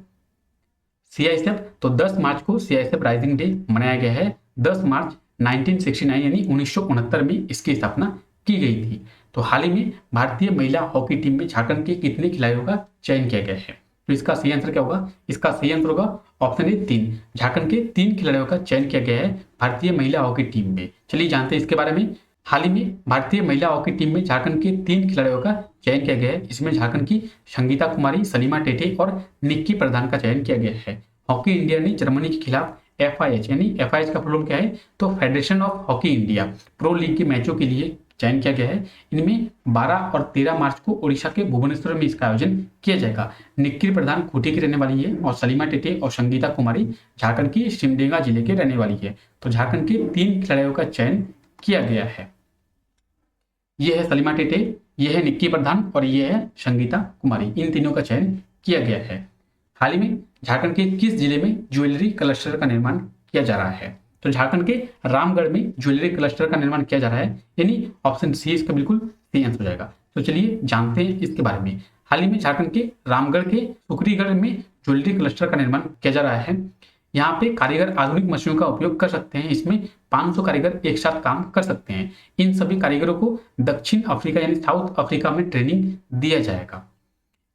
सीआईएसएफ, तो 10 मार्च को सीआईएसएफ राइजिंग डे मनाया गया है। 10 मार्च 1969 यानी 1969 में इसकी स्थापना की गई थी। तो हाल ही में भारतीय महिला हॉकी टीम में झारखंड के कितने खिलाड़ियों का चयन किया गया है? तो इसका सही आंसर क्या होगा? इसका सही आंसर होगा ऑप्शन ए 3। झारखंड के 3 खिलाड़ियों का चयन किया गया है भारतीय महिला हॉकी टीम में। चलिए जानते हैं इसके बारे में। हाल ही में भारतीय महिला हॉकी टीम में झारखंड के 3 खिलाड़ियों का चयन किया गया है। इसमें झारखंड की संगीता कुमारी, सलीमा टेटे और निक्की प्रधान का चयन किया गया है। हॉकी इंडिया ने जर्मनी के खिलाफ FIH यानी FIH का फुल फॉर्म क्या है? तो federation of hockey India pro league के मैचों के लिए चयन किया गया है। इनमें 12 और 13 मार्च को ओडिशा के भुवनेश्वर में इसका आयोजन किया जाएगा। निक्की प्रधान खूंटी की रहने वाली है और सलीमा टेटे और संगीता कुमारी झारखंड की सिमडेगा जिले के रहने वाली है। तो झारखंड के 3 खिलाड़ियों का चयन किया गया है। यह है सलीमा टेटे, यह है निक्की प्रधान और यह है संगीता कुमारी। इन तीनों का चयन किया गया है। हाल ही में झारखंड के किस जिले में ज्वेलरी क्लस्टर का निर्माण किया जा रहा है? तो झारखंड के रामगढ़ में ज्वेलरी क्लस्टर का निर्माण किया जा रहा है, यानी ऑप्शन सी इसका बिल्कुल सही आंसर हो जाएगा। तो चलिए जानते हैं इसके बारे में। हाल ही में झारखंड के रामगढ़ के सुकरीगढ़ में ज्वेलरी क्लस्टर का निर्माण किया जा रहा है। यहाँ पे कारीगर आधुनिक मशीनों का उपयोग कर सकते हैं। इसमें 500 कारीगर एक साथ काम कर सकते हैं। इन सभी कारीगरों को दक्षिण अफ्रीका यानी साउथ अफ्रीका में ट्रेनिंग दिया जाएगा।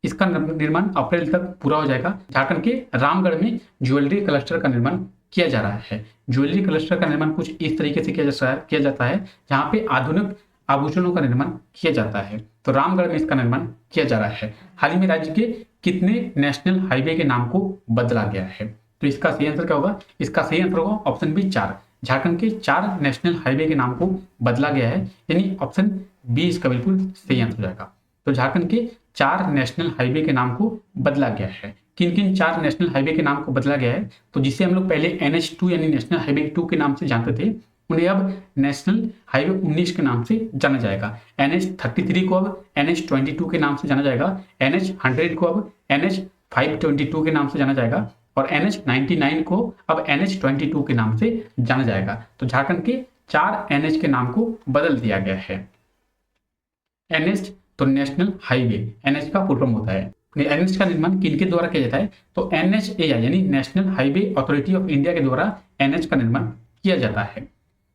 इसका निर्माण अप्रैल तक पूरा हो जाएगा। झारखंड के रामगढ़ में ज्वेलरी क्लस्टर का निर्माण किया जा रहा है। ज्वेलरी क्लस्टर का निर्माण कुछ इस तरीके से किया जाता है जहाँ पे आधुनिक आभूषणों का निर्माण किया जाता है। तो रामगढ़ में इसका निर्माण किया जा रहा है। हाल ही में राज्य के कितने नेशनल हाईवे के नाम को बदला गया है? तो इसका सही आंसर क्या होगा? इसका सही आंसर होगा ऑप्शन बी 4। झारखंड के 4 नेशनल हाईवे के नाम को बदला गया है, यानी ऑप्शन बी इसका बिल्कुल सही आंसर हो जाएगा। तो झारखंड के 4 नेशनल हाईवे के नाम को बदला गया है। किन किन 4 नेशनल हाईवे के नाम को बदला गया है? तो जिसे हम लोग पहले NH2 यानी नेशनल हाईवे 2 के नाम से जानते थे, उन्हें अब नेशनल हाईवे 19 के नाम से जाना जाएगा। NH33 को अब NH22 के नाम से जाना जाएगा। NH100 को अब NH522 के नाम से जाना जाएगा और NH99 को अब NH22 के नाम से जाना जाएगा। तो झारखंड के 4 NH के नाम को बदल दिया गया है। NH तो नेशनल हाईवे, NH का फुल फॉर्म होता है। NH का निर्माण किनके द्वारा किया जाता है? तो NHAI यानी national highway authority of India के द्वारा NH का निर्माण किया जाता है।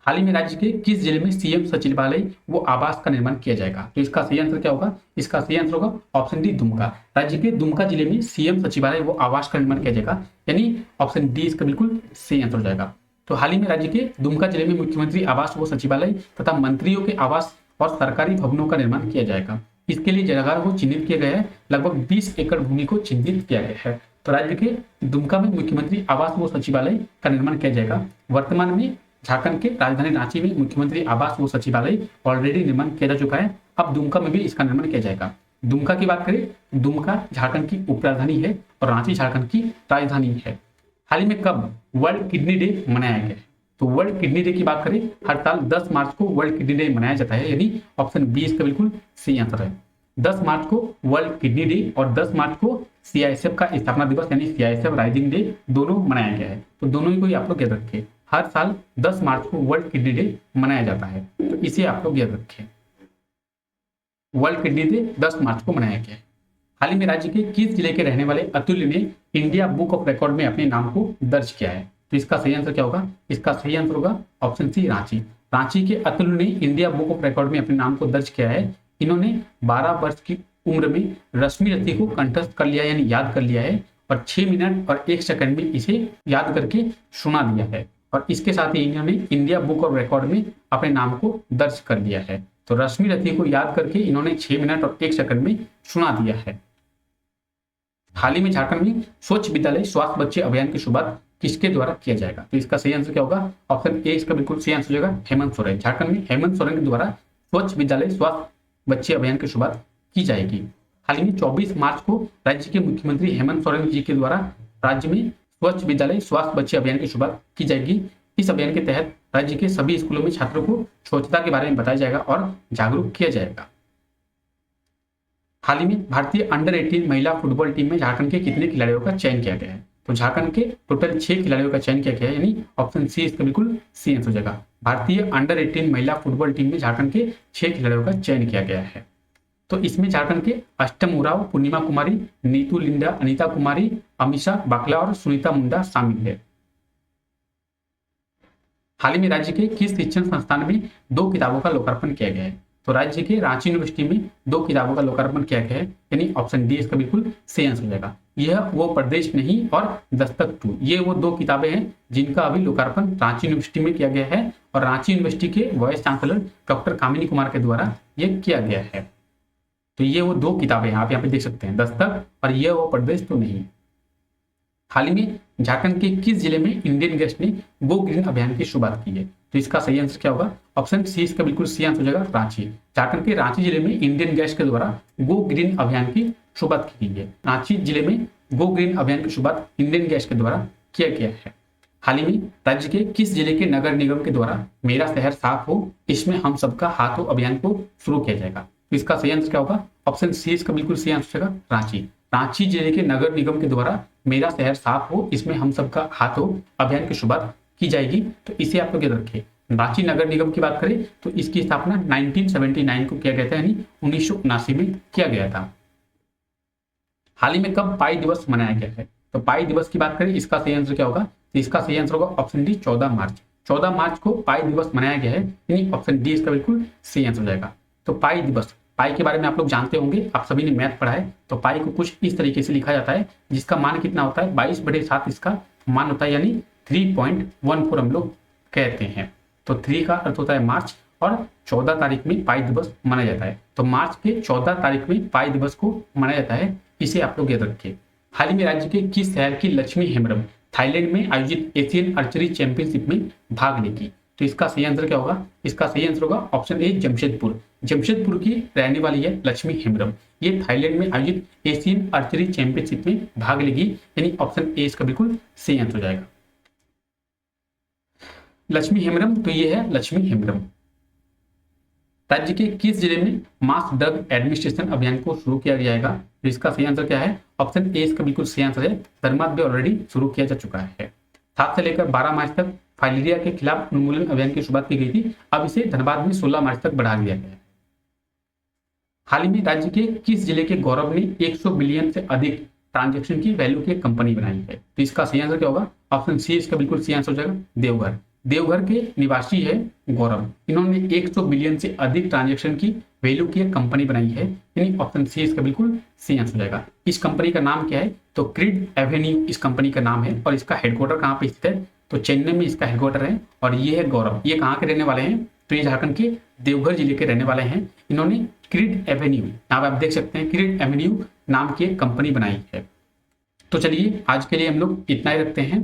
हाल ही में राज्य के किस जिले में CM सचिवालय व आवास का निर्माण किया जाएगा? तो इसका सही आंसर क्या होगा? इसका सही आंसर होगा ऑप्शन डी दुमका। राज्य के दुमका जिले में CM सचिवालय व आवास का निर्माण किया जाएगा, यानी ऑप्शन डी इसका बिल्कुल सही आंसर हो जाएगा। तो हाल ही में राज्य के दुमका जिले में मुख्यमंत्री आवास व सचिवालय तथा मंत्रियों के आवास और सरकारी भवनों का निर्माण किया जाएगा। इसके लिए जगह को चिन्हित किया गया है। लगभग 20 एकड़ भूमि को चिन्हित किया गया है। तो राज्य के दुमका में मुख्यमंत्री आवास व सचिवालय का निर्माण किया जाएगा। वर्तमान में झारखंड के राजधानी रांची में मुख्यमंत्री आवास व सचिवालय ऑलरेडी निर्माण किया जा चुका है। अब दुमका में भी इसका निर्माण किया जाएगा। दुमका की बात करें, दुमका झारखंड की उपराजधानी है और रांची झारखंड की राजधानी है। हाल ही में कब वर्ल्ड किडनी डे मनाया गया? तो वर्ल्ड किडनी डे की बात करें, हर साल 10 मार्च को वर्ल्ड किडनी डे मनाया जाता है, यानी ऑप्शन बी इसका बिल्कुल सही आंसर है। 10 मार्च को वर्ल्ड किडनी डे और 10 मार्च को सीआईएसएफ का स्थापना दिवस यानी सीआईएसएफ राइजिंग डे दोनों मनाया गया है। तो दोनों ही को आप लोग याद रखें। हर साल 10 मार्च को वर्ल्ड किडनी डे मनाया जाता है, तो इसे आप लोग याद रखें। वर्ल्ड किडनी डे 10 मार्च को मनाया गया है। हाल ही में राज्य के किस जिले के रहने वाले अतुल्य ने इंडिया बुक ऑफ रिकॉर्ड में अपने नाम को दर्ज किया है? तो इसका सही आंसर क्या होगा? इसका सही आंसर होगा ऑप्शन सी, रांची। रांची के अतुल्य ने इंडिया बुक ऑफ रिकॉर्ड में अपने नाम को दर्ज किया है। इन्होंने 12 वर्ष की उम्र में रश्मि रथी को कंठस्थ कर लिया, यानी याद कर लिया है, और 6 मिनट और 1 सेकंड में इसे याद करके सुना दिया है, और इसके साथ ही इन्होंने इंडिया बुक ऑफ रिकॉर्ड में अपने नाम को दर्ज कर दिया है। तो रश्मि रथी को याद करके इन्होंने 6 मिनट और 1 सेकंड में सुना दिया है। हाल ही में झारखंड में स्वच्छ विद्यालय स्वास्थ्य बच्चे अभियान की शुरुआत किसके द्वारा किया जाएगा? तो इसका सही आंसर क्या होगा? ऑप्शन ए इसका बिल्कुल सही आंसर हो जाएगा, हेमंत सोरेन। झारखंड में हेमंत सोरेन के द्वारा स्वच्छ विद्यालय स्वास्थ्य बच्चे अभियान की शुरुआत की जाएगी। हाल ही में 24 मार्च को राज्य के मुख्यमंत्री हेमंत सोरेन जी के द्वारा राज्य में स्वच्छ विद्यालय स्वास्थ्य बच्चे अभियान की शुरुआत की जाएगी। इस अभियान के तहत राज्य के सभी स्कूलों में छात्रों को स्वच्छता के बारे में बताया जाएगा और जागरूक किया जाएगा। हाल ही में भारतीय अंडर 18 महिला फुटबॉल टीम में झारखंड के कितने खिलाड़ियों का चयन किया गया है? तो झारखंड के टोटल 6 खिलाड़ियों का चयन किया गया है, यानी ऑप्शन सी इसका बिल्कुल सी आंसर हो जाएगा। भारतीय अंडर 18 महिला फुटबॉल टीम में झारखंड के 6 खिलाड़ियों का चयन किया गया है। तो इसमें झारखंड के अष्टम उराव, पूर्णिमा कुमारी, नीतू लिंडा, अनीता कुमारी, अमीषा बाकला और सुनीता मुंडा शामिल है। हाल ही में राज्य के किस शिक्षण संस्थान में 2 किताबों का लोकार्पण किया गया है? तो राज्य के रांची यूनिवर्सिटी में 2 किताबों का लोकार्पण किया गया है, यानी ऑप्शन डी इसका बिल्कुल सही आंसर हो जाएगा। यह वो प्रदेश नहीं और दस्तक 2, ये वो 2 किताबें हैं जिनका अभी लोकार्पण रांची यूनिवर्सिटी में किया गया है, और रांची यूनिवर्सिटी के वाइस चांसलर डॉक्टर कामिनी कुमार के द्वारा यह किया गया है। तो ये वो 2 किताबें आप यहाँ पे देख सकते हैं, दस्तक और यह वो प्रदेश तो नहीं। हाल ही में झारखंड के किस जिले में इंडियन गैस ने गो ग्रीन अभियान की शुरुआत की है? तो इसका सही आंसर क्या होगा? ऑप्शन सी इसका बिल्कुल सही आंसर हो जाएगा, रांची। झारखंड के रांची जिले में इंडियन गैस के द्वारा गो ग्रीन अभियान की शुरुआत की गई है। रांची जिले में गो ग्रीन अभियान की शुरुआत इंडियन गैस के द्वारा किया गया है। हाल ही में राज्य के किस जिले के नगर निगम के द्वारा मेरा शहर साफ हो, इसमें हम सबका हाथ हो अभियान को शुरू किया जाएगा? तो इसका सही आंसर क्या होगा? ऑप्शन सी इसका बिल्कुल सही आंसर होगा, रांची। रांची जिले के नगर निगम के द्वारा मेरा शहर साफ हो, इसमें हम सबका हाथ हो अभियान की शुरुआत की जाएगी। तो इसे आप लोग याद रखिए। रांची नगर निगम की बात करें तो इसकी स्थापना 1979 को किया गया था, यानी 1979 में किया गया था। हाल ही में कब पाई दिवस मनाया गया है? तो पाई दिवस की बात करें, इसका सही आंसर क्या होगा? तो इसका सही आंसर होगा ऑप्शन डी, 14 मार्च। 14 मार्च को पाई दिवस मनाया गया है, यानी ऑप्शन डी इसका बिल्कुल सही आंसर हो जाएगा। तो पाई दिवस, पाई के बारे में आप लोग जानते होंगे, आप सभी ने मैथ पढ़ा है। तो पाई को कुछ इस तरीके से लिखा जाता है, जिसका मान कितना होता है? 22/7 इसका मान होता है, यानी 3.14 हम लोग कहते हैं। तो 3 का अर्थ होता है मार्च, और 14 तारीख में पाई दिवस मनाया जाता है। तो मार्च के 14 तारीख में पाई दिवस को मनाया जाता है, इसे आप लोग याद रखिए। हाल ही में राज्य के किस शहर की लक्ष्मी हेम्ब्रम थाईलैंड में आयोजित एशियन आर्चरी चैंपियनशिप में भाग लेगी? तो इसका सही आंसर क्या होगा? इसका सही आंसर होगा ऑप्शन ए, जमशेदपुर। जमशेदपुर की रहने वाली है लक्ष्मी हेम्ब्रम। ये थाईलैंड में आयोजित एशियन आर्चरी चैंपियनशिप में भाग लेगी, यानी ऑप्शन ए इसका बिल्कुल सही आंसर हो जाएगा। लक्ष्मी हेम्ब्रम, तो ये है लक्ष्मी हेम्ब्रम। राज्य के किस जिले में मास ड्रग एडमिनिस्ट्रेशन अभियान को शुरू किया जाएगा? तो इसका सही आंसर क्या है? ऑप्शन ए इसका बिल्कुल सही आंसर है, धनबाद में ऑलरेडी शुरू किया जा चुका है। 7 से लेकर 12 मार्च तक फाइलेरिया के खिलाफ उन्मूलन अभियान की शुरुआत की गई थी, अब इसे धनबाद में 16 मार्च तक बढ़ा दिया गया है। हाल ही में राज्य के किस जिले के गौरव ने 100 बिलियन से अधिक ट्रांजेक्शन की वैल्यू की कंपनी बनाई है? तो इसका सही आंसर क्या होगा? ऑप्शन सी इसका बिल्कुल सही आंसर हो जाएगा, देवघर। देवघर के निवासी है गौरव, इन्होंने 100 बिलियन से अधिक ट्रांजेक्शन की वैल्यू की कंपनी बनाई है, यानी ऑप्शन सी इसका बिल्कुल सही आंसर हो जाएगा। इस कंपनी का नाम क्या है? तो क्रीड एवेन्यू इस कंपनी का नाम है, और इसका हेडक्वार्टर कहाँ पे स्थित है? तो चेन्नई में इसका हेडक्वार्टर है। और ये है गौरव, ये कहाँ के रहने वाले हैं? तो ये झारखंड के देवघर जिले के रहने वाले हैं। इन्होंने क्रीड एवेन्यू, यहाँ पे आप देख सकते हैं, क्रीड एवेन्यू नाम की एक कंपनी बनाई है। तो चलिए आज के लिए हम लोग इतना ही रखते हैं।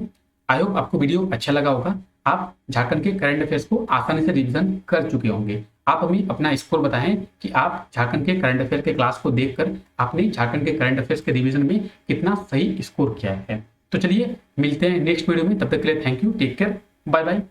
आई होप आपको वीडियो अच्छा लगा होगा। आप झारखंड के करंट अफेयर्स को आसानी से रिवीजन कर चुके होंगे। आप हमें अपना स्कोर बताएं कि आप झारखंड के करंट अफेयर के क्लास को देखकर आपने झारखंड के करंट अफेयर्स के रिवीजन में कितना सही स्कोर किया है। तो चलिए मिलते हैं नेक्स्ट वीडियो में, तब तक के लिए thank you, take care, bye bye.